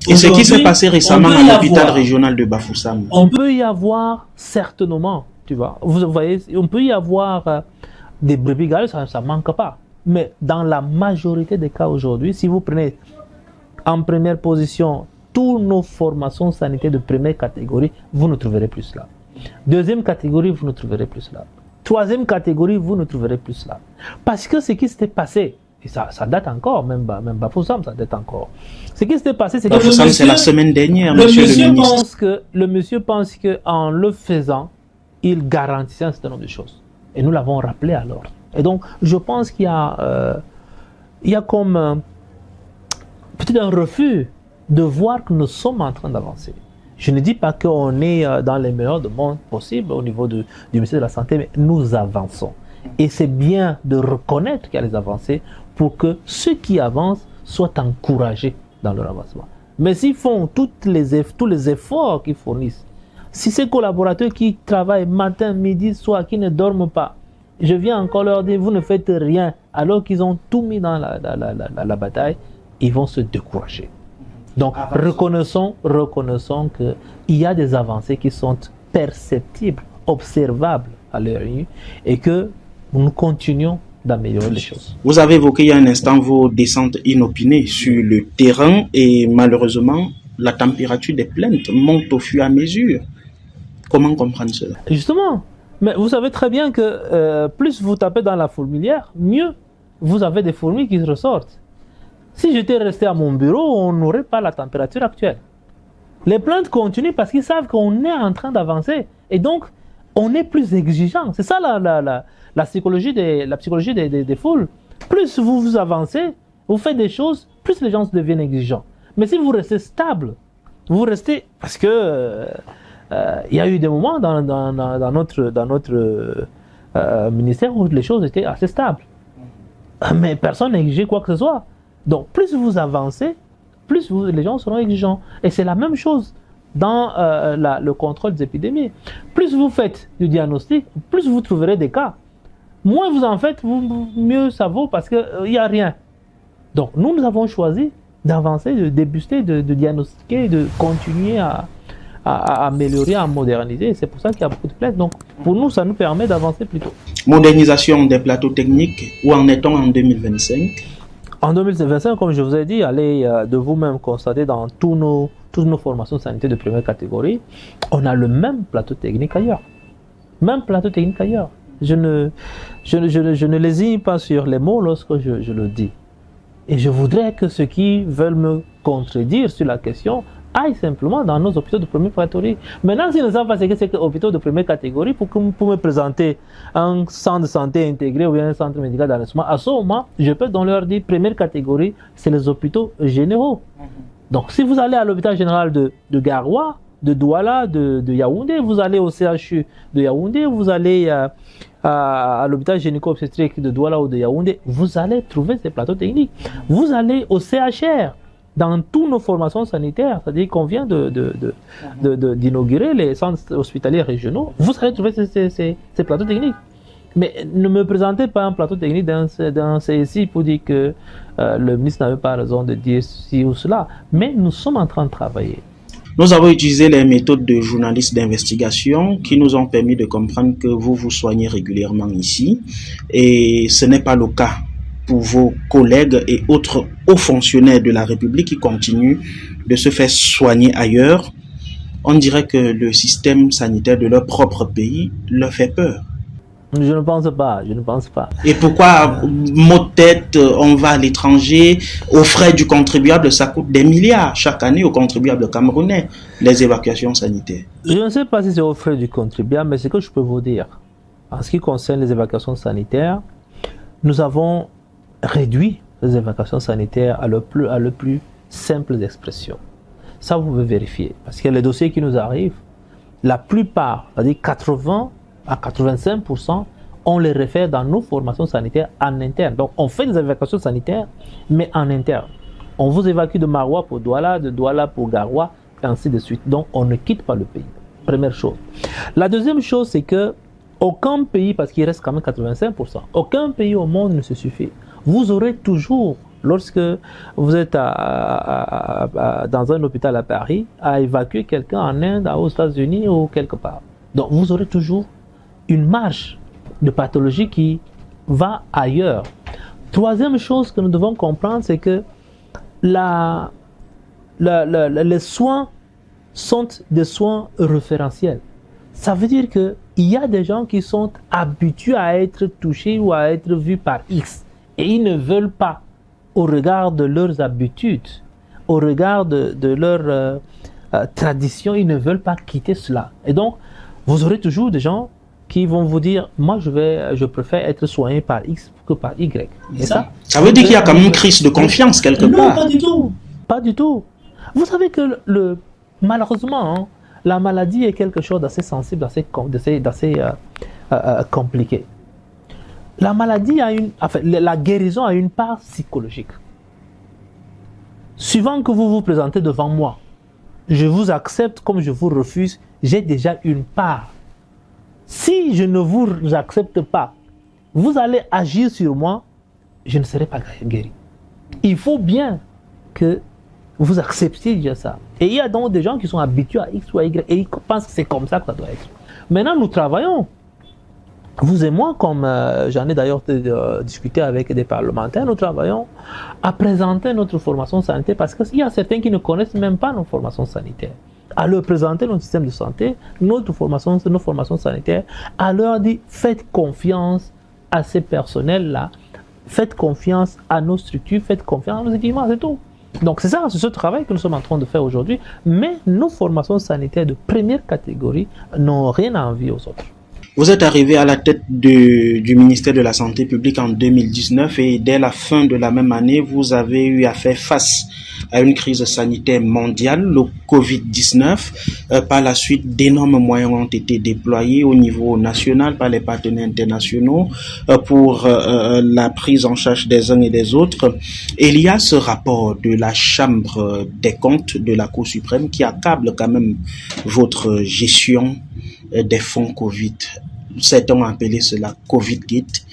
Et ce qui s'est passé récemment à l'hôpital régional de Bafoussam. On peut y avoir certainement, tu vois, vous voyez, on peut y avoir des brebis galeuses, ça ne manque pas. Mais dans la majorité des cas aujourd'hui, si vous prenez en première position toutes nos formations sanitaires de première catégorie, vous ne trouverez plus cela. Deuxième catégorie, vous ne trouverez plus cela. Troisième catégorie, vous ne trouverez plus cela. Parce que ce qui s'était passé, et ça date encore, même Bafoussam, ça date encore. Ce qui s'était passé, c'est que Bafoussam, c'est la semaine dernière, monsieur le ministre. Le monsieur pense qu'en le faisant, il garantissait un certain nombre de choses. Et nous l'avons rappelé alors. Et donc, je pense qu'il y a comme peut-être un refus de voir que nous sommes en train d'avancer. Je ne dis pas qu'on est dans les meilleurs mondes possibles au niveau du ministère de la Santé, mais nous avançons. Et c'est bien de reconnaître qu'il y a des avancées pour que ceux qui avancent soient encouragés dans leur avancement. Mais s'ils font tous les efforts qu'ils fournissent, si ces collaborateurs qui travaillent matin, midi, soir, qui ne dorment pas, je viens encore leur dire, vous ne faites rien, alors qu'ils ont tout mis dans la bataille, ils vont se décourager. Donc, reconnaissons qu'il y a des avancées qui sont perceptibles, observables à l'œil nu, et que nous continuons d'améliorer les choses. Vous avez évoqué il y a un instant vos descentes inopinées sur le terrain et malheureusement, la température des plaintes monte au fur et à mesure. Comment comprendre cela? Justement, mais vous savez très bien que plus vous tapez dans la fourmilière, mieux vous avez des fourmis qui ressortent. Si j'étais resté à mon bureau, on n'aurait pas la température actuelle. Les plaintes continuent parce qu'ils savent qu'on est en train d'avancer. Et donc, on est plus exigeant. C'est ça la psychologie des foules. Plus vous avancez, vous faites des choses, plus les gens deviennent exigeants. Mais si vous restez stable, vous restez... Parce que il y a eu des moments dans notre ministère où les choses étaient assez stables. Mais personne n'exigeait quoi que ce soit. Donc, plus vous avancez, plus les gens seront exigeants. Et c'est la même chose dans le contrôle des épidémies. Plus vous faites du diagnostic, plus vous trouverez des cas. Moins vous en faites, mieux ça vaut parce qu'il n'y a rien. Donc, nous avons choisi d'avancer, de débuster, de diagnostiquer, de continuer à améliorer, à moderniser. C'est pour ça qu'il y a beaucoup de plaintes. Donc, pour nous, ça nous permet d'avancer plus tôt. Modernisation des plateaux techniques, où en est-on en 2025? En 2025, comme je vous ai dit, allez de vous-même constater dans toutes nos formations sanitaires de première catégorie, on a le même plateau technique ailleurs. Même plateau technique ailleurs. Je ne lésigne pas sur les mots lorsque je le dis. Et je voudrais que ceux qui veulent me contredire sur la question aillent simplement dans nos hôpitaux de première catégorie. Maintenant, s'ils ne savent pas ce que c'est que hôpitaux de première catégorie, pour me présenter un centre de santé intégré ou bien un centre médical d'arrondissement, à ce moment, je peux donc leur dire première catégorie, c'est les hôpitaux généraux. Donc, si vous allez à l'hôpital général de Garoua, de Douala, de Yaoundé, vous allez au CHU de Yaoundé, vous allez à l'hôpital gynéco-obstétrique de Douala ou de Yaoundé, vous allez trouver ces plateaux techniques. Vous allez au CHR, dans toutes nos formations sanitaires, c'est-à-dire qu'on vient d'inaugurer les centres hospitaliers régionaux, vous allez trouver ces plateaux techniques. Mais ne me présentez pas un plateau technique d'un CSI pour dire que le ministre n'avait pas raison de dire ci ou cela. Mais nous sommes en train de travailler. Nous avons utilisé les méthodes de journalistes d'investigation qui nous ont permis de comprendre que vous vous soignez régulièrement ici. Et ce n'est pas le cas pour vos collègues et autres hauts fonctionnaires de la République qui continuent de se faire soigner ailleurs. On dirait que le système sanitaire de leur propre pays leur fait peur. Je ne pense pas. Et pourquoi, mot de tête, on va à l'étranger, aux frais du contribuable, ça coûte des milliards chaque année aux contribuables camerounais, les évacuations sanitaires? Je ne sais pas si c'est aux frais du contribuable, mais ce que je peux vous dire, en ce qui concerne les évacuations sanitaires, nous avons réduit les évacuations sanitaires à le plus simple expression. Ça, vous pouvez vérifier. Parce que les dossiers qui nous arrivent, la plupart, c'est-à-dire 80 à 85%, on les réfère dans nos formations sanitaires en interne. Donc, on fait des évacuations sanitaires, mais en interne. On vous évacue de Maroua pour Douala, de Douala pour Garoua, et ainsi de suite. Donc, on ne quitte pas le pays. Première chose. La deuxième chose, c'est que aucun pays, parce qu'il reste quand même 85%, aucun pays au monde ne se suffit. Vous aurez toujours, lorsque vous êtes dans un hôpital à Paris, à évacuer quelqu'un en Inde, aux États-Unis ou quelque part. Donc, vous aurez toujours une marge de pathologie qui va ailleurs. Troisième chose que nous devons comprendre, c'est que les soins sont des soins référentiels. Ça veut dire qu'il y a des gens qui sont habitués à être touchés ou à être vus par X. Et ils ne veulent pas, au regard de leurs habitudes, au regard de leur tradition, ils ne veulent pas quitter cela. Et donc, vous aurez toujours des gens qui vont vous dire, moi je préfère être soigné par X que par Y. Et ça veut dire qu'il y a quand même une crise de confiance quelque part. Non, pas du tout. Pas du tout. Vous savez que malheureusement, la maladie est quelque chose d'assez sensible, d'assez compliqué. La maladie la guérison a une part psychologique. Suivant que vous vous présentez devant moi, je vous accepte comme je vous refuse, j'ai déjà une part. Si je ne vous accepte pas, vous allez agir sur moi, je ne serai pas guéri. Il faut bien que vous acceptiez déjà ça. Et il y a donc des gens qui sont habitués à X ou à Y et ils pensent que c'est comme ça que ça doit être. Maintenant, nous travaillons Vous et moi, comme j'en ai d'ailleurs discuté avec des parlementaires, nous travaillons à présenter notre formation sanitaire parce qu'il y a certains qui ne connaissent même pas nos formations sanitaires. À leur présenter notre système de santé, nos formations sanitaires, à leur dire faites confiance à ces personnels-là, faites confiance à nos structures, faites confiance à nos équipements, c'est tout. Donc c'est ça, c'est ce travail que nous sommes en train de faire aujourd'hui, mais nos formations sanitaires de première catégorie n'ont rien à envier aux autres. Vous êtes arrivé à la tête du ministère de la Santé publique en 2019 et dès la fin de la même année, vous avez eu à faire face à une crise sanitaire mondiale, le Covid-19. Par la suite, d'énormes moyens ont été déployés au niveau national par les partenaires internationaux pour la prise en charge des uns et des autres. Et il y a ce rapport de la Chambre des comptes de la Cour suprême qui accable quand même votre gestion des fonds Covid. Certains ont appelé cela Covid-Gate.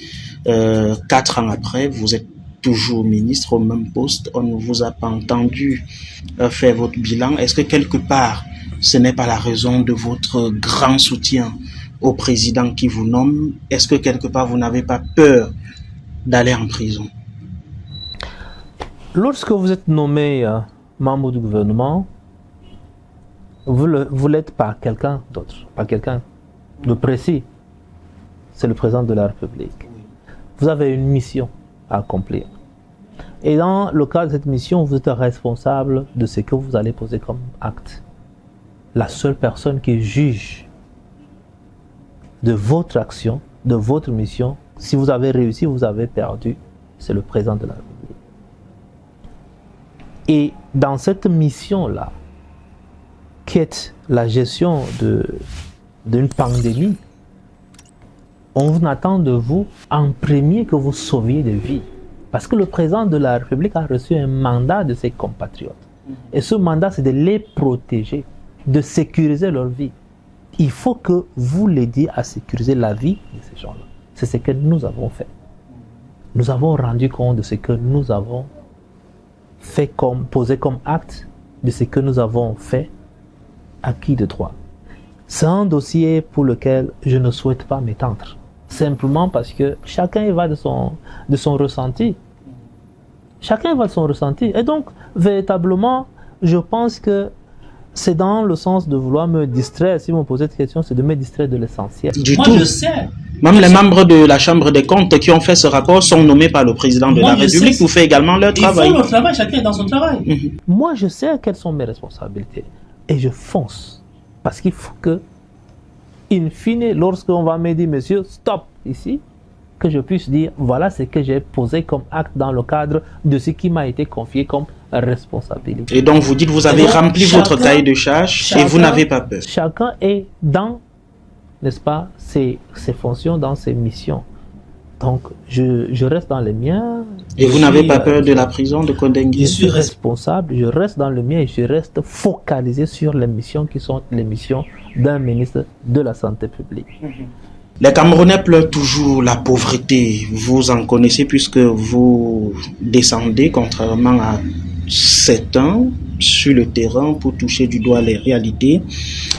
4 ans après, vous êtes toujours ministre au même poste. On ne vous a pas entendu faire votre bilan. Est-ce que quelque part, ce n'est pas la raison de votre grand soutien au président qui vous nomme? Est-ce que quelque part, vous n'avez pas peur d'aller en prison? Lorsque vous êtes nommé membre du gouvernement, vous l'êtes par quelqu'un d'autre, par quelqu'un de précis. C'est le président de la République. Vous avez une mission à accomplir. Et dans le cadre de cette mission, vous êtes responsable de ce que vous allez poser comme acte. La seule personne qui juge de votre action, de votre mission, si vous avez réussi, vous avez perdu, c'est le président de la République. Et dans cette mission-là, qui est la gestion d'une pandémie, on attend de vous en premier que vous sauviez des vies. Parce que le président de la République a reçu un mandat de ses compatriotes. Et ce mandat, c'est de les protéger, de sécuriser leur vie. Il faut que vous l'aidiez à sécuriser la vie de ces gens-là. C'est ce que nous avons fait. Nous avons rendu compte de ce que nous avons fait posé comme acte, de ce que nous avons fait acquis de droit. C'est un dossier pour lequel je ne souhaite pas m'étendre. Simplement parce que chacun va de son ressenti. Chacun va de son ressenti. Et donc, véritablement, je pense que c'est dans le sens de vouloir me distraire. Si vous me posez cette question, c'est de me distraire de l'essentiel. Moi, je sais. Même les membres de la Chambre des comptes qui ont fait ce rapport sont nommés par le président de la République pour faire également leur travail. Ils font leur travail, chacun est dans son travail. Moi, je sais quelles sont mes responsabilités. Et je fonce. Parce qu'il faut que, in fine, lorsqu'on va me dire, monsieur, stop ici, que je puisse dire, voilà ce que j'ai posé comme acte dans le cadre de ce qui m'a été confié comme responsabilité. Et donc, vous dites, vous avez rempli votre cahier de charges et vous n'avez pas peur. Chacun est dans, n'est-ce pas, ses fonctions, dans ses missions. Donc, je reste dans les miens. Et vous n'avez pas peur de la prison de Kondengue? Je suis responsable, je reste dans le mien et je reste focalisé sur les missions qui sont les missions d'un ministre de la Santé publique. Les Camerounais pleurent toujours la pauvreté. Vous en connaissez puisque vous descendez, contrairement à certains, sur le terrain pour toucher du doigt les réalités.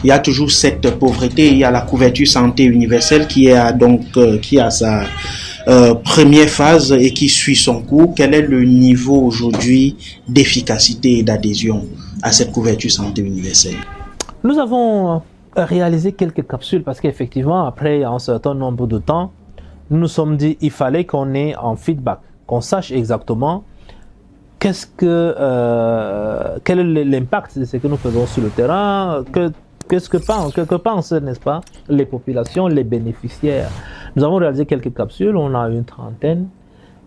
Il y a toujours cette pauvreté. Il y a la couverture santé universelle qui a sa première phase et qui suit son cours. Quel est le niveau aujourd'hui d'efficacité et d'adhésion à cette couverture santé universelle? Nous avons réalisé quelques capsules parce qu'effectivement, après un certain nombre de temps, nous nous sommes dit qu'il fallait qu'on ait un feedback, qu'on sache exactement quel est l'impact de ce que nous faisons sur le terrain, que pensent, n'est-ce pas, les populations, les bénéficiaires. Nous avons réalisé quelques capsules, on a une trentaine,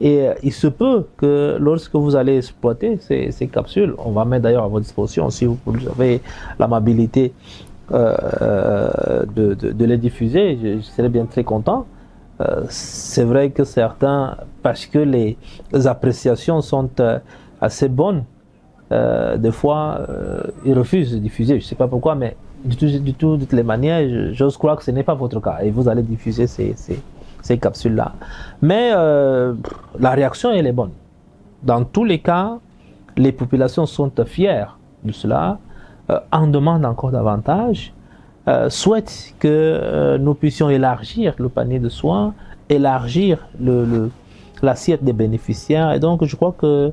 et il se peut que lorsque vous allez exploiter ces capsules, on va mettre d'ailleurs à votre disposition, si vous avez l'amabilité de les diffuser, je serais bien très content. C'est vrai que certains, parce que les appréciations sont assez bonnes, des fois ils refusent de diffuser, je ne sais pas pourquoi, mais de toutes les manières, j'ose croire que ce n'est pas votre cas et vous allez diffuser ces capsules-là. Mais la réaction, elle est bonne. Dans tous les cas, les populations sont fières de cela, en demandent encore davantage. souhaite que nous puissions élargir le panier de soins, élargir l'assiette des bénéficiaires. Et donc, je crois que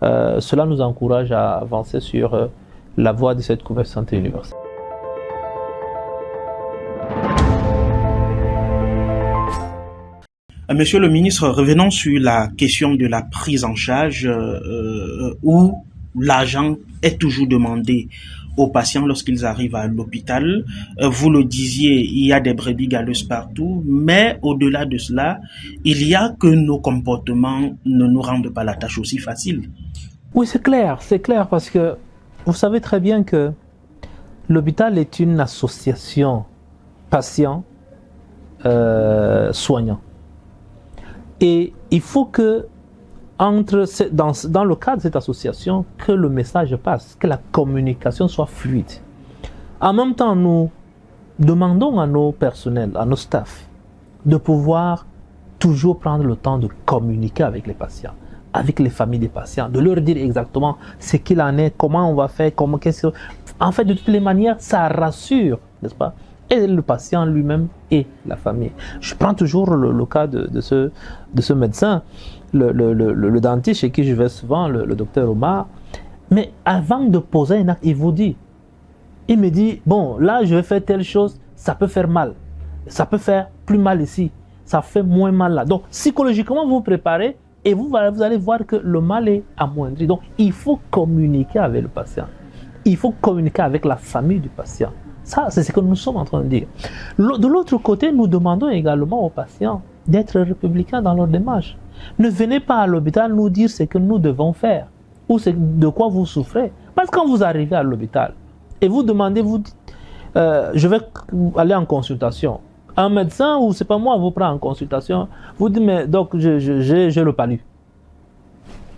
cela nous encourage à avancer sur la voie de cette couverture santé universelle. Monsieur le ministre, revenons sur la question de la prise en charge où l'argent est toujours demandé aux patients lorsqu'ils arrivent à l'hôpital. Vous le disiez, il y a des brebis galeuses partout, mais au-delà de cela, il y a que nos comportements ne nous rendent pas la tâche aussi facile. Oui, c'est clair parce que vous savez très bien que l'hôpital est une association patient-soignant. Et il faut que, dans le cadre de cette association, que le message passe, que la communication soit fluide. En même temps, nous demandons à nos personnels, à nos staffs, de pouvoir toujours prendre le temps de communiquer avec les patients, avec les familles des patients, de leur dire exactement ce qu'il en est, comment on va faire, En fait, de toutes les manières, ça rassure, n'est-ce pas? Et le patient lui-même et la famille. Je prends toujours le cas de ce médecin, le dentiste chez qui je vais souvent, le docteur Omar. Mais avant de poser un acte, il me dit, bon, là je vais faire telle chose, ça peut faire mal. Ça peut faire plus mal ici, ça fait moins mal là. Donc psychologiquement, vous vous préparez et vous allez voir que le mal est amoindri. Donc il faut communiquer avec le patient. Il faut communiquer avec la famille du patient. Ça, c'est ce que nous sommes en train de dire. De l'autre côté, nous demandons également aux patients d'être républicains dans leur démarche. Ne venez pas à l'hôpital nous dire ce que nous devons faire ou de quoi vous souffrez. Parce que quand vous arrivez à l'hôpital et vous demandez, vous dites, je vais aller en consultation. Un médecin, ou c'est pas moi, vous prend en consultation, vous dites, mais donc j'ai le palu.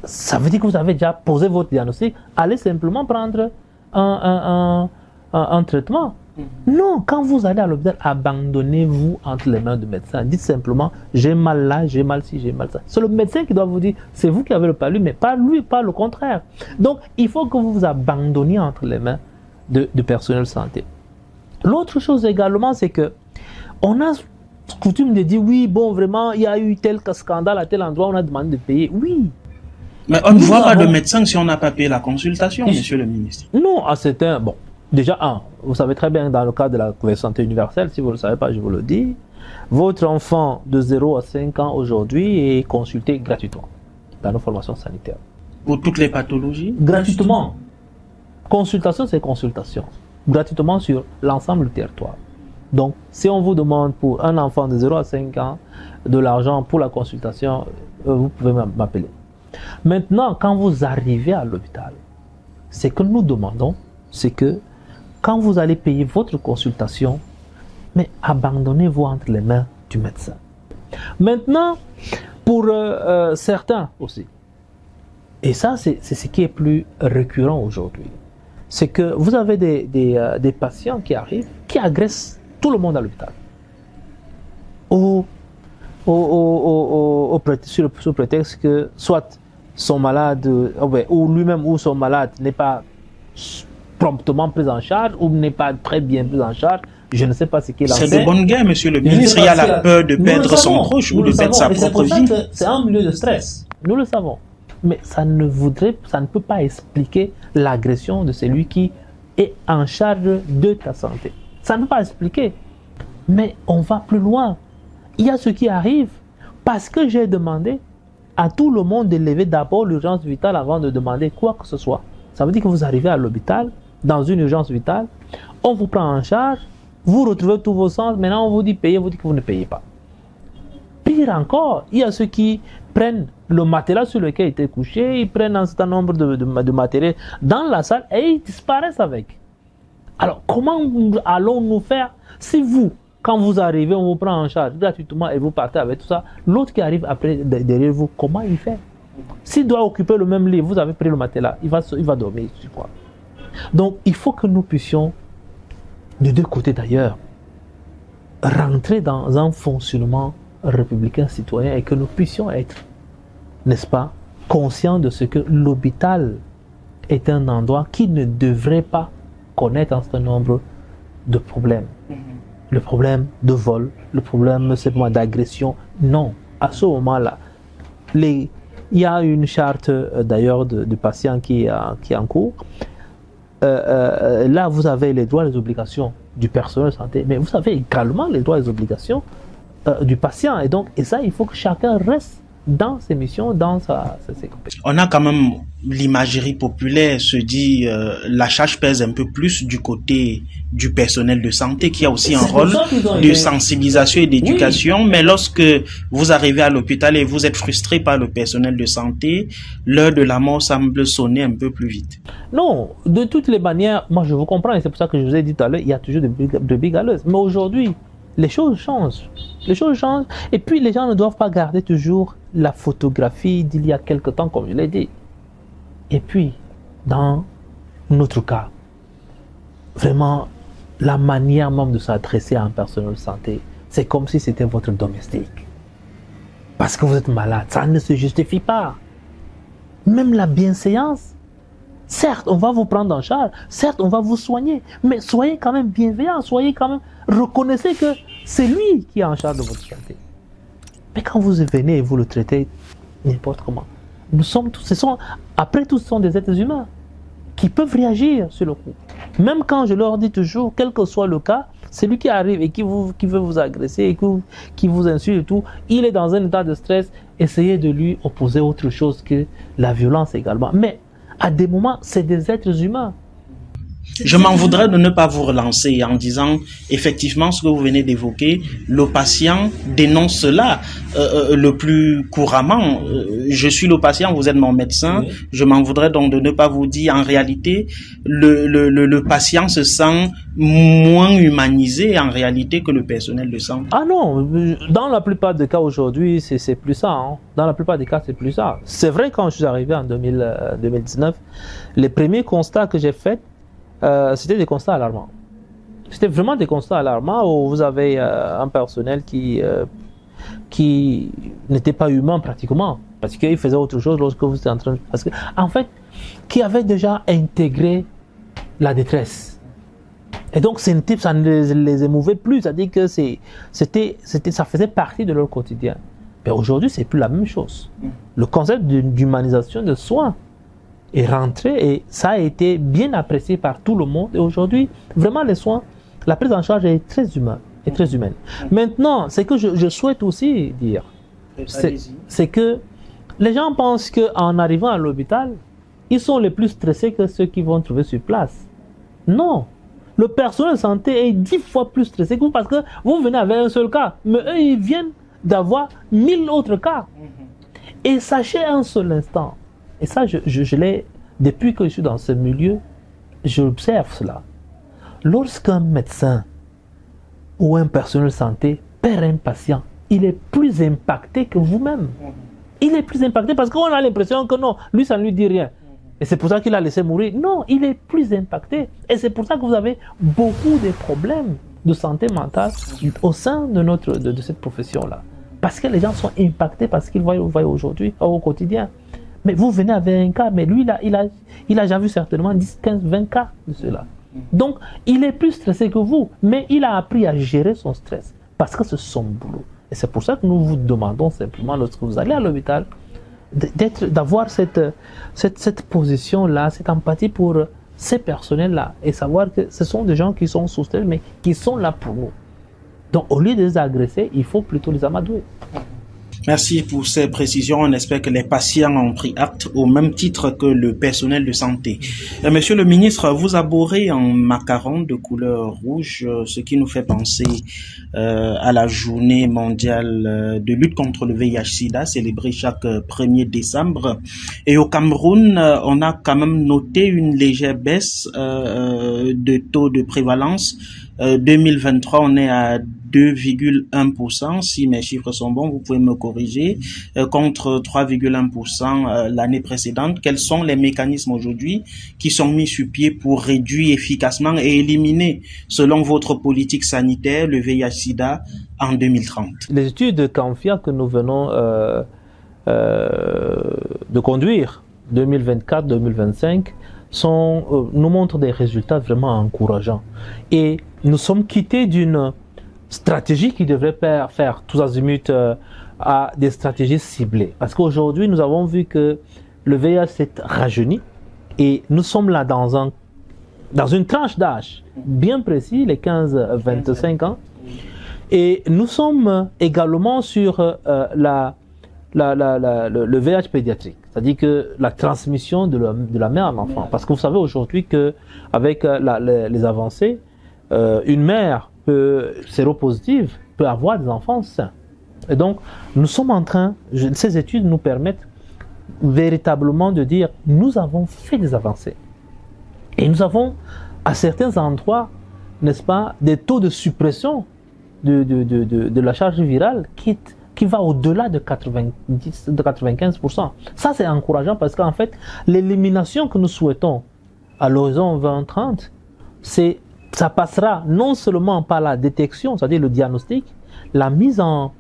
Ça veut dire que vous avez déjà posé votre diagnostic. Allez simplement prendre un traitement. Non, quand vous allez à l'hôpital, abandonnez-vous entre les mains du médecin. Dites simplement, j'ai mal là, j'ai mal ci, j'ai mal ça. C'est le médecin qui doit vous dire, c'est vous qui avez le palu, mais pas lui, pas le contraire. Donc, il faut que vous vous abandonniez entre les mains du personnel de santé. L'autre chose également, c'est que on a coutume de dire, oui, bon, vraiment, il y a eu tel scandale à tel endroit, on a demandé de payer. Oui. Mais on ne voit pas de médecin si on n'a pas payé la consultation, monsieur le ministre. Non, c'est un... Bon. Déjà, vous savez très bien, dans le cadre de la couverture santé universelle, si vous ne le savez pas, je vous le dis, votre enfant de 0 à 5 ans aujourd'hui est consulté gratuitement dans nos formations sanitaires. Pour toutes les pathologies? Gratuitement. Consultation, c'est consultation. Gratuitement sur l'ensemble du territoire. Donc, si on vous demande pour un enfant de 0 à 5 ans de l'argent pour la consultation, vous pouvez m'appeler. Maintenant, quand vous arrivez à l'hôpital, ce que nous demandons, c'est que quand vous allez payer votre consultation, mais abandonnez-vous entre les mains du médecin. Maintenant, pour certains aussi, et ça c'est ce qui est plus récurrent aujourd'hui, c'est que vous avez des patients qui arrivent, qui agressent tout le monde à l'hôpital. Sous prétexte que soit son malade, ou lui-même ou son malade n'est pas promptement pris en charge ou n'est pas très bien pris en charge, je ne sais pas ce qu'il en fait. C'est de bonne guerre, monsieur le ministre. Il y a la peur de perdre son proche ou de perdre sa propre vie. C'est un milieu de stress. Nous le savons. Mais ça ne peut pas expliquer l'agression de celui qui est en charge de ta santé. Ça ne peut pas expliquer. Mais on va plus loin. Il y a ce qui arrive parce que j'ai demandé à tout le monde d'élever d'abord l'urgence vitale avant de demander quoi que ce soit. Ça veut dire que vous arrivez à l'hôpital, dans une urgence vitale, on vous prend en charge, vous retrouvez tous vos sens, maintenant on vous dit payer, vous dites que vous ne payez pas. Pire encore, il y a ceux qui prennent le matelas sur lequel ils étaient couchés, ils prennent un certain nombre de matériel dans la salle et ils disparaissent avec. Alors comment allons-nous faire si vous, quand vous arrivez, on vous prend en charge gratuitement et vous partez avec tout ça, l'autre qui arrive après derrière vous, comment il fait? S'il doit occuper le même lit, vous avez pris le matelas, il va dormir sur quoi? Donc il faut que nous puissions, de deux côtés d'ailleurs, rentrer dans un fonctionnement républicain citoyen et que nous puissions être, n'est-ce pas, conscients de ce que l'hôpital est un endroit qui ne devrait pas connaître un certain nombre de problèmes. Le problème de vol, le problème simplement d'agression. Non, à ce moment-là, il y a une charte d'ailleurs du patient qui est en cours. Là, vous avez les droits et les obligations du personnel de santé, mais vous avez également les droits et les obligations du patient. Et ça, il faut que chacun reste dans ses missions, dans ses compétences. On a quand même l'imagerie populaire se dit la charge pèse un peu plus du côté du personnel de santé qui a aussi un rôle de sensibilisation et d'éducation. Oui. Mais lorsque vous arrivez à l'hôpital et vous êtes frustré par le personnel de santé, l'heure de la mort semble sonner un peu plus vite. Non, de toutes les manières, moi je vous comprends et c'est pour ça que je vous ai dit tout à l'heure, il y a toujours de big galeuses. Mais aujourd'hui, les choses changent. Les choses changent. Et puis, les gens ne doivent pas garder toujours la photographie d'il y a quelque temps, comme je l'ai dit. Et puis, dans notre cas, vraiment, la manière même de s'adresser à un personnel de santé, c'est comme si c'était votre domestique. Parce que vous êtes malade, ça ne se justifie pas. Même la bienséance, certes, on va vous prendre en charge, certes, on va vous soigner, mais soyez quand même bienveillant, soyez quand même, reconnaissez que c'est lui qui est en charge de votre santé. Mais quand vous venez et vous le traitez n'importe comment, nous sommes tous, après tout, ce sont des êtres humains qui peuvent réagir sur le coup. Même quand je leur dis toujours, quel que soit le cas, celui qui arrive et qui veut vous agresser, et qui vous insulte et tout, il est dans un état de stress, essayez de lui opposer autre chose que la violence également. Mais à des moments, c'est des êtres humains. Je m'en voudrais de ne pas vous relancer en disant effectivement ce que vous venez d'évoquer. Le patient dénonce cela le plus couramment. Je suis le patient, vous êtes mon médecin. Oui. Je m'en voudrais donc de ne pas vous dire en réalité le patient se sent moins humanisé en réalité que le personnel de santé. Ah non, dans la plupart des cas aujourd'hui, c'est plus ça. Hein. Dans la plupart des cas, c'est plus ça. C'est vrai, quand je suis arrivé en 2019, les premiers constats que j'ai faits, c'était des constats alarmants. C'était vraiment des constats alarmants où vous avez un personnel qui n'était pas humain pratiquement, parce qu'il faisait autre chose lorsque vous étiez en train de... Parce que, en fait, qui avait déjà intégré la détresse. Et donc, ça ne les émouvait plus, c'est-à-dire que ça faisait partie de leur quotidien. Mais aujourd'hui, c'est plus la même chose. Le concept d'humanisation de soins est rentré et ça a été bien apprécié par tout le monde. Et aujourd'hui, vraiment, les soins, la prise en charge est très humaine. Maintenant, ce que je souhaite aussi dire, c'est que les gens pensent qu'en arrivant à l'hôpital, ils sont les plus stressés que ceux qui vont trouver sur place. Non, le personnel de santé est 10 fois plus stressé que vous parce que vous venez avec un seul cas, mais eux, ils viennent d'avoir 1000 autres cas. Et sachez un seul instant, et ça, je l'ai, depuis que je suis dans ce milieu, j'observe cela. Lorsqu'un médecin ou un personnel de santé perd un patient, il est plus impacté que vous-même. Il est plus impacté parce qu'on a l'impression que non, lui, ça ne lui dit rien. Et c'est pour ça qu'il a laissé mourir. Non, il est plus impacté. Et c'est pour ça que vous avez beaucoup de problèmes de santé mentale au sein de cette profession-là. Parce que les gens sont impactés parce qu'ils voient aujourd'hui, au quotidien. Mais vous venez avec un cas, mais lui, il a déjà vu certainement 10, 15, 20 cas de cela. Donc, il est plus stressé que vous, mais il a appris à gérer son stress parce que c'est son boulot. Et c'est pour ça que nous vous demandons simplement, lorsque vous allez à l'hôpital, d'avoir cette position-là, cette empathie pour ces personnels-là et savoir que ce sont des gens qui sont sous stress, mais qui sont là pour nous. Donc, au lieu de les agresser, il faut plutôt les amadouer. Merci pour ces précisions. On espère que les patients ont pris acte au même titre que le personnel de santé. Monsieur le ministre, vous arborez en macaron de couleur rouge, ce qui nous fait penser à la journée mondiale de lutte contre le VIH-Sida, célébrée chaque 1er décembre. Et au Cameroun, on a quand même noté une légère baisse de taux de prévalence. 2023, on est à 2,1%, si mes chiffres sont bons, vous pouvez me corriger, contre 3,1% l'année précédente. Quels sont les mécanismes aujourd'hui qui sont mis sur pied pour réduire efficacement et éliminer, selon votre politique sanitaire, le VIH-Sida en 2030? Les études de CANFIA que nous venons de conduire, 2024-2025, nous montrent des résultats vraiment encourageants. Et nous sommes quittés d'une stratégie qui devrait faire tous azimuts à des stratégies ciblées. Parce qu'aujourd'hui, nous avons vu que le VIH s'est rajeuni et nous sommes là dans une tranche d'âge bien précis, les 15-25 ans. Et nous sommes également sur le VIH pédiatrique, c'est-à-dire que la transmission de la mère à l'enfant. Parce que vous savez aujourd'hui qu'avec les avancées, une mère séropositive peut avoir des enfants sains. Et donc, nous sommes en train, ces études nous permettent véritablement de dire, nous avons fait des avancées. Et nous avons, à certains endroits, n'est-ce pas, des taux de suppression de la charge virale qui va au-delà de 95%. Ça, c'est encourageant parce qu'en fait, l'élimination que nous souhaitons à l'horizon 2030, ça passera non seulement par la détection, c'est-à-dire le diagnostic, la mise en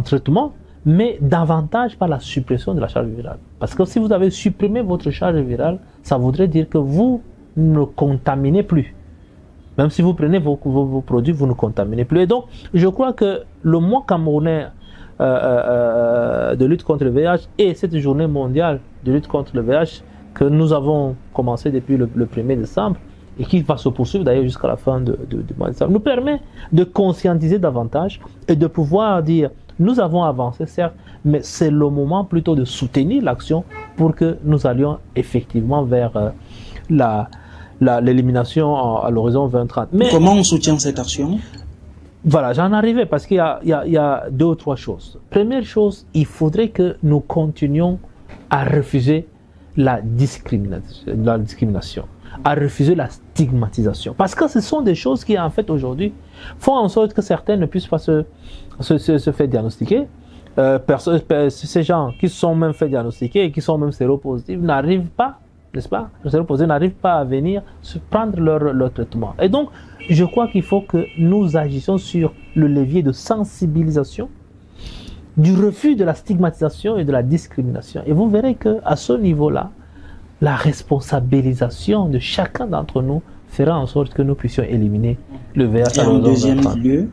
traitement, mais davantage par la suppression de la charge virale. Parce que si vous avez supprimé votre charge virale, ça voudrait dire que vous ne contaminez plus. Même si vous prenez vos produits, vous ne contaminez plus. Et donc, je crois que le mois camerounais de lutte contre le VIH et cette journée mondiale de lutte contre le VIH que nous avons commencé depuis le 1er décembre et qui va se poursuivre d'ailleurs jusqu'à la fin du mois de décembre, nous permet de conscientiser davantage et de pouvoir dire nous avons avancé certes, mais c'est le moment plutôt de soutenir l'action pour que nous allions effectivement vers l'élimination à l'horizon 2030. Mais comment on soutient cette action? Voilà, j'en arrivais parce qu'il y a deux ou trois choses. Première chose, il faudrait que nous continuions à refuser la discrimination, à refuser la stigmatisation. Parce que ce sont des choses qui, en fait, aujourd'hui, font en sorte que certains ne puissent pas se faire diagnostiquer. Ces gens qui sont même fait diagnostiquer et qui sont même séropositifs n'arrivent pas, n'est-ce pas, les séropositifs n'arrivent pas à venir se prendre leur traitement. Et donc, je crois qu'il faut que nous agissions sur le levier de sensibilisation, du refus de la stigmatisation et de la discrimination. Et vous verrez qu'à ce niveau-là, la responsabilisation de chacun d'entre nous fera en sorte que nous puissions éliminer le VIH. En deuxième lieu,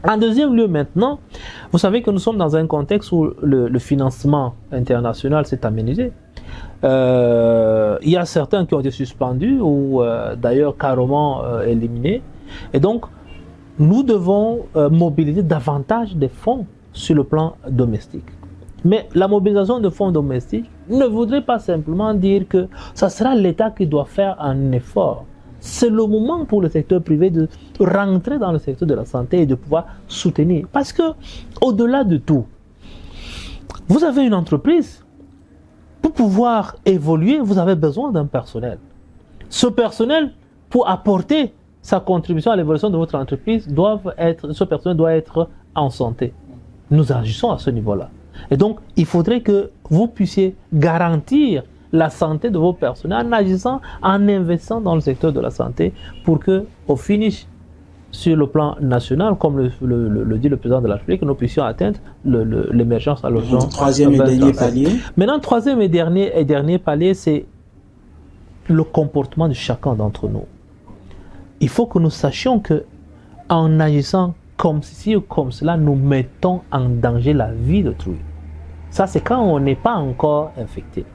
en deuxième lieu maintenant, vous savez que nous sommes dans un contexte où le financement international s'est aménagé. Il y a certains qui ont été suspendus ou d'ailleurs carrément éliminés. Et donc, nous devons mobiliser davantage des fonds sur le plan domestique. Mais la mobilisation de fonds domestiques ne voudrait pas simplement dire que ça sera l'État qui doit faire un effort. C'est le moment pour le secteur privé de rentrer dans le secteur de la santé et de pouvoir soutenir. Parce que, au-delà de tout, vous avez une entreprise. Pour pouvoir évoluer, vous avez besoin d'un personnel. Ce personnel, pour apporter sa contribution à l'évolution de votre entreprise, ce personnel doit être en santé. Nous agissons à ce niveau-là. Et donc, il faudrait que vous puissiez garantir la santé de vos personnels en agissant, en investissant dans le secteur de la santé pour que, au finish, sur le plan national, comme le dit le président de la République, nous puissions atteindre l'émergence à l'horizon. Troisième et dernier palier. Maintenant, troisième et dernier palier, c'est le comportement de chacun d'entre nous. Il faut que nous sachions que, en agissant comme ceci ou comme cela, nous mettons en danger la vie d'autrui. Ça, c'est quand on n'est pas encore infecté.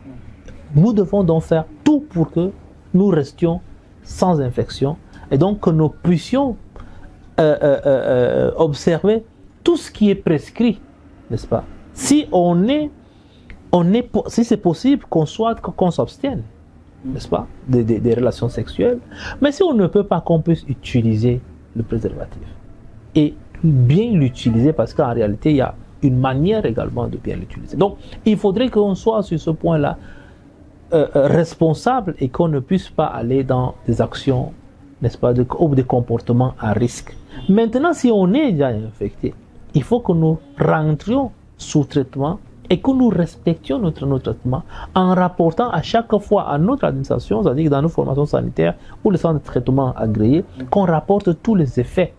Nous devons donc faire tout pour que nous restions sans infection et donc que nous puissions observer tout ce qui est prescrit, n'est-ce pas? Si si c'est possible qu'on s'abstienne, n'est-ce pas, des relations sexuelles, mais si on ne peut pas, qu'on puisse utiliser le préservatif et bien l'utiliser parce qu'en réalité il y a une manière également de bien l'utiliser. Donc il faudrait qu'on soit sur ce point-là responsable et qu'on ne puisse pas aller dans des actions, n'est-ce pas, ou des comportements à risque. Maintenant, si on est déjà infecté, il faut que nous rentrions sous traitement et que nous respections notre traitement en rapportant à chaque fois à notre administration, c'est-à-dire dans nos formations sanitaires ou les centres de traitement agréés, qu'on rapporte tous les effets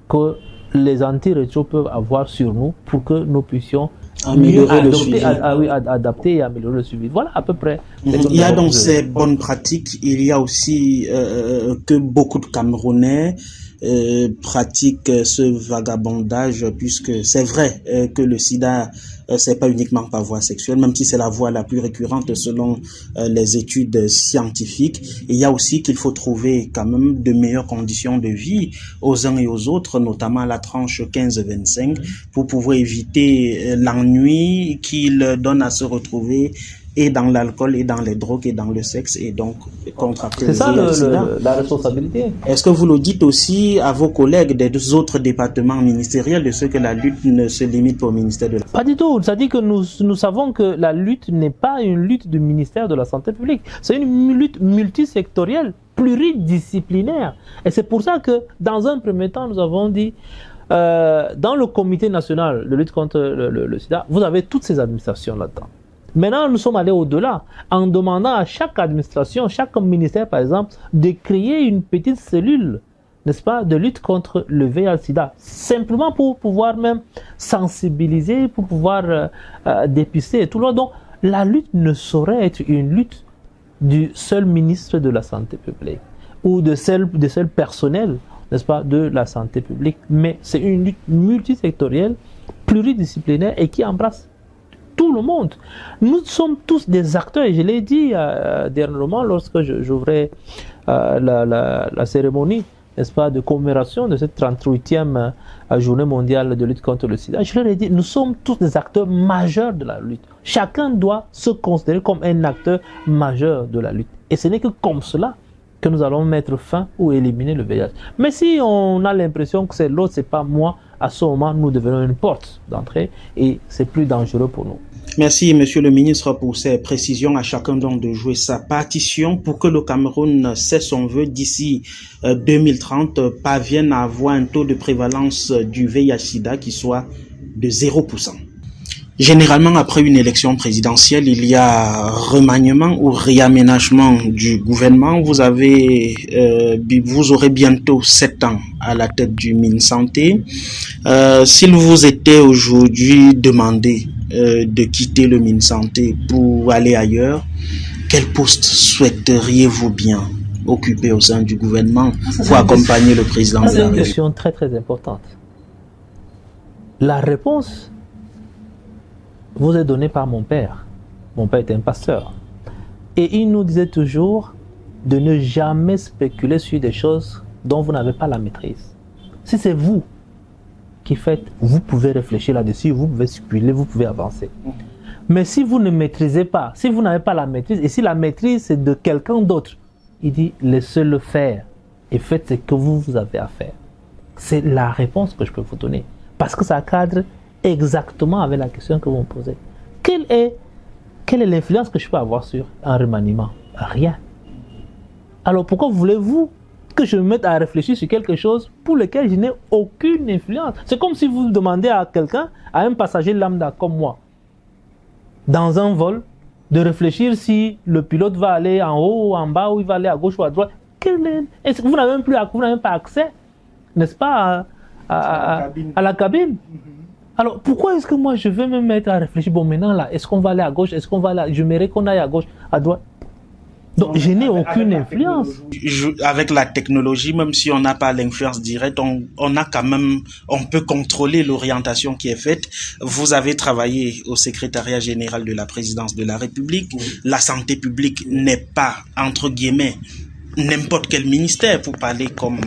que les antirétros peuvent avoir sur nous pour que nous puissions adapter et améliorer le suivi. Voilà à peu près. Il y a donc ces bonnes pratiques, il y a aussi que beaucoup de Camerounais pratiquent ce vagabondage, puisque c'est vrai que le sida, c'est pas uniquement par voie sexuelle, même si c'est la voie la plus récurrente selon les études scientifiques. Il y a aussi qu'il faut trouver quand même de meilleures conditions de vie aux uns et aux autres, notamment à la tranche 15-25, pour pouvoir éviter l'ennui qu'il donne à se retrouver et dans l'alcool, et dans les drogues, et dans le sexe, et donc contracter le sida. La responsabilité. Est-ce que vous le dites aussi à vos collègues des autres départements ministériels, de ce que la lutte ne se limite pas au ministère de la Santé? Pas du tout. C'est-à-dire que nous savons que la lutte n'est pas une lutte du ministère de la Santé publique. C'est une lutte multisectorielle, pluridisciplinaire. Et c'est pour ça que, dans un premier temps, nous avons dit, dans le comité national de lutte contre le sida, vous avez toutes ces administrations là-dedans. Maintenant, nous sommes allés au-delà en demandant à chaque administration, chaque ministère par exemple, de créer une petite cellule, n'est-ce pas, de lutte contre le VIH-Sida, simplement pour pouvoir même sensibiliser, pour pouvoir dépister et tout le. Donc, la lutte ne saurait être une lutte du seul ministre de la Santé publique ou de seul personnel, n'est-ce pas, de la santé publique, mais c'est une lutte multisectorielle, pluridisciplinaire et qui embrasse tout le monde. Nous sommes tous des acteurs, et je l'ai dit dernièrement lorsque j'ouvrais la cérémonie, n'est-ce pas, de commémoration de cette 38e journée mondiale de lutte contre le sida. Je leur ai dit, nous sommes tous des acteurs majeurs de la lutte. Chacun doit se considérer comme un acteur majeur de la lutte. Et ce n'est que comme cela que nous allons mettre fin ou éliminer le VIH. Mais si on a l'impression que c'est l'autre, c'est pas moi, à ce moment, nous devenons une porte d'entrée et c'est plus dangereux pour nous. Merci, Monsieur le ministre, pour ces précisions. À chacun donc de jouer sa partition pour que le Cameroun, c'est son vœu, d'ici 2030, parvienne à avoir un taux de prévalence du VIH-Sida qui soit de 0%. Généralement, après une élection présidentielle, il y a remaniement ou réaménagement du gouvernement. Vous aurez bientôt 7 ans à la tête du MinSanté. S'il vous était aujourd'hui demandé de quitter le MinSanté pour aller ailleurs, quel poste souhaiteriez-vous bien occuper au sein du gouvernement pour accompagner le président de la République? C'est une question très très importante. La réponse vous est donnée par mon père. Mon père était un pasteur. Et il nous disait toujours de ne jamais spéculer sur des choses dont vous n'avez pas la maîtrise. Si c'est vous qui faites, vous pouvez réfléchir là-dessus, vous pouvez spéculer, vous pouvez avancer. Mais si vous ne maîtrisez pas, si vous n'avez pas la maîtrise, et si la maîtrise c'est de quelqu'un d'autre, il dit laissez-le faire et faites ce que vous avez à faire. C'est la réponse que je peux vous donner. Parce que ça cadre exactement avec la question que vous me posez. Quelle est l'influence que je peux avoir sur un remaniement? Rien. Alors pourquoi voulez-vous que je me mette à réfléchir sur quelque chose pour lequel je n'ai aucune influence? C'est comme si vous demandez à quelqu'un, à un passager lambda comme moi, dans un vol, de réfléchir si le pilote va aller en haut ou en bas, ou il va aller à gauche ou à droite. Est-ce que vous n'avez même pas accès, n'est-ce pas, à la cabine? Alors, pourquoi est-ce que moi, je vais me mettre à réfléchir, bon, maintenant, là, est-ce qu'on va aller à gauche, est-ce qu'on va aller, je mérite qu'on aille à gauche, à droite? Donc, je n'ai aucune influence. Avec la technologie, même si on n'a pas l'influence directe, on a quand même, on peut contrôler l'orientation qui est faite. Vous avez travaillé au secrétariat général de la présidence de la République. Oui. La santé publique n'est pas, entre guillemets, n'importe quel ministère, pour parler comme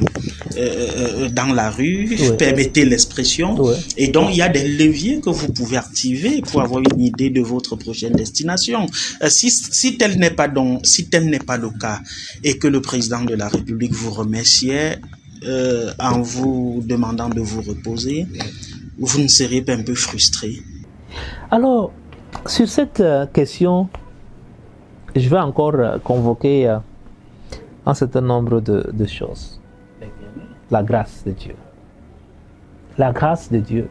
dans la rue, oui, permettez l'expression. Oui. Et donc, il y a des leviers que vous pouvez activer pour avoir une idée de votre prochaine destination. Si tel n'est pas le cas et que le président de la République vous remerciait en vous demandant de vous reposer, vous ne seriez pas un peu frustré? Alors, sur cette question, je vais encore convoquer un certain nombre de choses. La grâce de Dieu. La grâce de Dieu.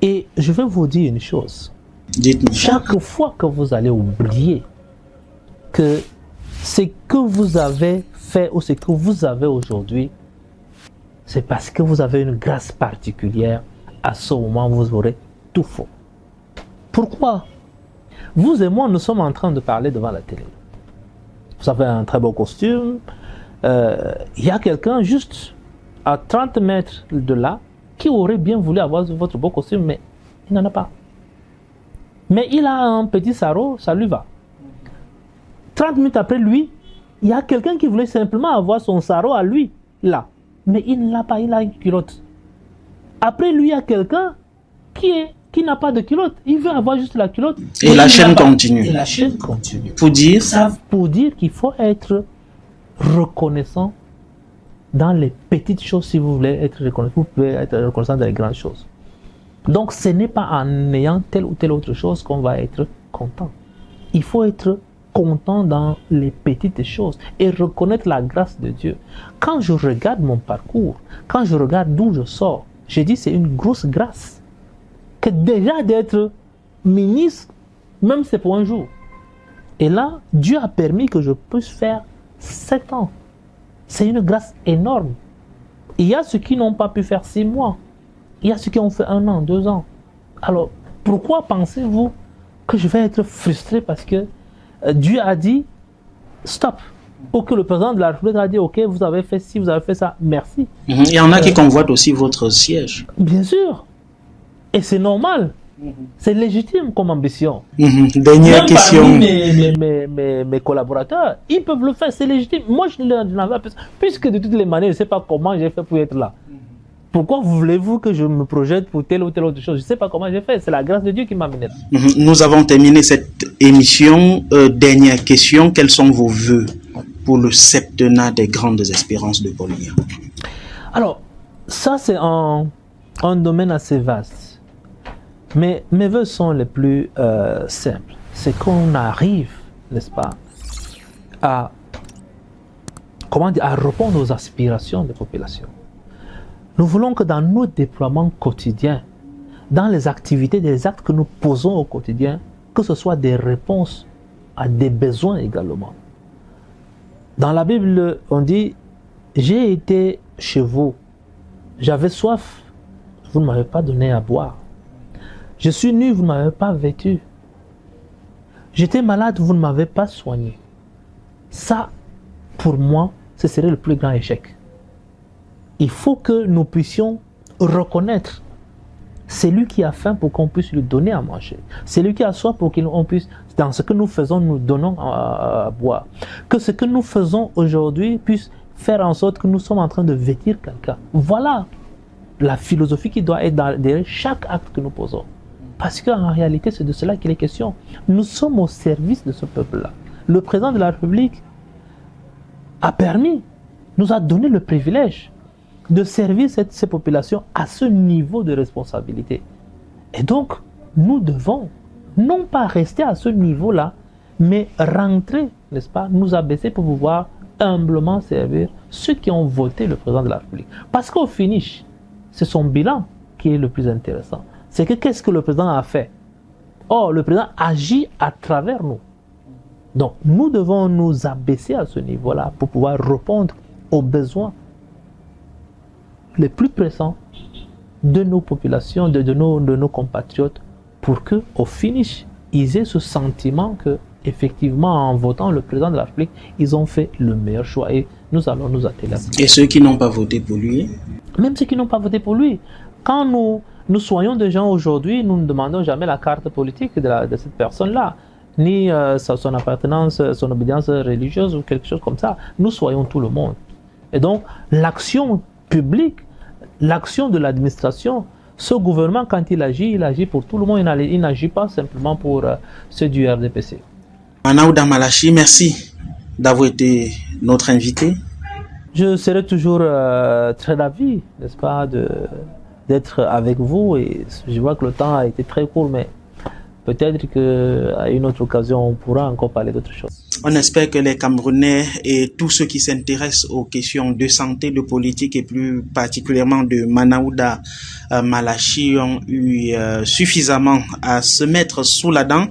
Et je vais vous dire une chose. Dites-moi. Chaque fois que vous allez oublier que ce que vous avez fait ou ce que vous avez aujourd'hui, c'est parce que vous avez une grâce particulière, à ce moment vous aurez tout faux. Pourquoi? Vous et moi, nous sommes en train de parler devant la télé. Vous avez un très beau costume. Il y a quelqu'un juste à 30 mètres de là qui aurait bien voulu avoir votre beau costume, mais il n'en a pas. Mais il a un petit sarrau, ça lui va. 30 minutes après lui, il y a quelqu'un qui voulait simplement avoir son sarrau à lui, là. Mais il ne l'a pas, il a une culotte. Après lui, il y a quelqu'un qui n'a pas de culotte. Il veut avoir juste la culotte. Et la chaîne continue. Et la chaîne continue. Pour dire Pour dire qu'il faut être reconnaissant dans les petites choses si vous voulez être reconnaissant. Vous pouvez être reconnaissant dans les grandes choses. Donc ce n'est pas en ayant telle ou telle autre chose qu'on va être content. Il faut être content dans les petites choses et reconnaître la grâce de Dieu. Quand je regarde mon parcours, quand je regarde d'où je sors, je dis c'est une grosse grâce. Que déjà d'être ministre, même c'est pour un jour. Et là, Dieu a permis que je puisse faire 7 ans. C'est une grâce énorme. Il y a ceux qui n'ont pas pu faire 6 mois. Il y a ceux qui ont fait 1 an, 2 ans. Alors, pourquoi pensez-vous que je vais être frustré parce que Dieu a dit stop? Ou que le président de la République a dit ok, vous avez fait ci, vous avez fait ça, merci. Il y en a qui convoitent aussi votre siège. Bien sûr. Et c'est normal. C'est légitime comme ambition. Dernière question. Mes collaborateurs, ils peuvent le faire, c'est légitime. Moi, je n'avais pas. Puisque de toutes les manières, je ne sais pas comment j'ai fait pour être là. Pourquoi voulez-vous que je me projette pour telle ou telle autre chose? Je ne sais pas comment j'ai fait. C'est la grâce de Dieu qui m'a mené. Nous avons terminé cette émission. Dernière question. Quels sont vos vœux pour le septennat des grandes espérances de Paul Biya? Alors, ça c'est un domaine assez vaste. Mais mes vœux sont les plus simples. C'est qu'on arrive, n'est-ce pas, à répondre aux aspirations des populations. Nous voulons que dans nos déploiements quotidiens, dans les activités, des actes que nous posons au quotidien, que ce soit des réponses à des besoins également. Dans la Bible, on dit « J'ai été chez vous, j'avais soif, vous ne m'avez pas donné à boire. Je suis nu, vous ne m'avez pas vêtu. J'étais malade, vous ne m'avez pas soigné. » Ça, pour moi, ce serait le plus grand échec. Il faut que nous puissions reconnaître celui qui a faim pour qu'on puisse lui donner à manger. Celui qui a soif pour qu'on puisse, dans ce que nous faisons, nous donnons à boire. Que ce que nous faisons aujourd'hui puisse faire en sorte que nous sommes en train de vêtir quelqu'un. Voilà la philosophie qui doit être derrière chaque acte que nous posons. Parce qu'en réalité, c'est de cela qu'il est question. Nous sommes au service de ce peuple-là. Le président de la République a permis, nous a donné le privilège de servir ces populations à ce niveau de responsabilité. Et donc, nous devons non pas rester à ce niveau-là, mais rentrer, n'est-ce pas, nous abaisser pour pouvoir humblement servir ceux qui ont voté le président de la République. Parce qu'au finish, c'est son bilan qui est le plus intéressant. C'est que qu'est-ce que le président a fait? Or, le président agit à travers nous. Donc, nous devons nous abaisser à ce niveau-là pour pouvoir répondre aux besoins les plus pressants de nos populations, de nos compatriotes, pour qu'au finish, ils aient ce sentiment que, effectivement, en votant le président de la République, ils ont fait le meilleur choix et nous allons nous atteler à ça. Et ceux qui n'ont pas voté pour lui? Même ceux qui n'ont pas voté pour lui. Quand nous soignons des gens aujourd'hui, nous ne demandons jamais la carte politique de cette personne-là, ni son appartenance, son obédience religieuse ou quelque chose comme ça. Nous soignons tout le monde. Et donc, l'action publique, l'action de l'administration, ce gouvernement, quand il agit pour tout le monde, il n'agit pas simplement pour ceux du RDPC. Manaouda Malachi, merci d'avoir été notre invité. Je serai toujours très ravi, n'est-ce pas, d'être avec vous. Et je vois que le temps a été très court, mais peut-être qu'à une autre occasion, on pourra encore parler d'autres choses. On espère que les Camerounais et tous ceux qui s'intéressent aux questions de santé, de politique et plus particulièrement de Manaouda Malachi ont eu suffisamment à se mettre sous la dent.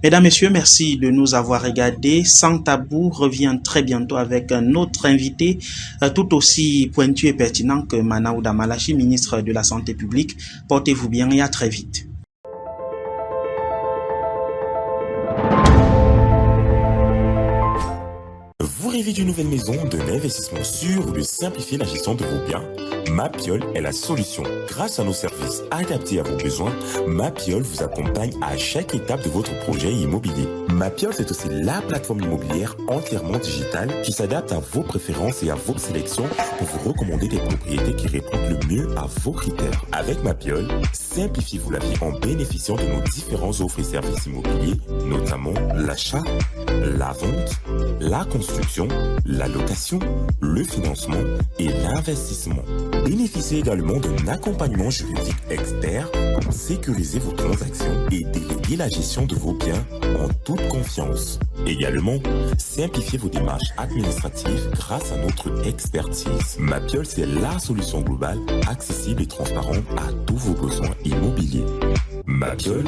Mesdames, Messieurs, merci de nous avoir regardés. Sans Tabou revient très bientôt avec un autre invité tout aussi pointu et pertinent que Manaouda Malachi, ministre de la Santé publique. Portez-vous bien et à très vite. rêvez d'une nouvelle maison, d'un investissement sûr ou de simplifier la gestion de vos biens? Mapiol est la solution. Grâce à nos services adaptés à vos besoins, Mapiol vous accompagne à chaque étape de votre projet immobilier. Mapiol, c'est aussi la plateforme immobilière entièrement digitale qui s'adapte à vos préférences et à vos sélections pour vous recommander des propriétés qui répondent le mieux à vos critères. Avec Mapiol, simplifiez-vous la vie en bénéficiant de nos différents offres et services immobiliers, notamment l'achat, la vente, la construction, la location, le financement et l'investissement. Bénéficiez également d'un accompagnement juridique expert pour sécuriser vos transactions et déléguer la gestion de vos biens en toute confiance. Également, simplifiez vos démarches administratives grâce à notre expertise. Mapiol, c'est la solution globale, accessible et transparente à tous vos besoins immobiliers. Mapiol,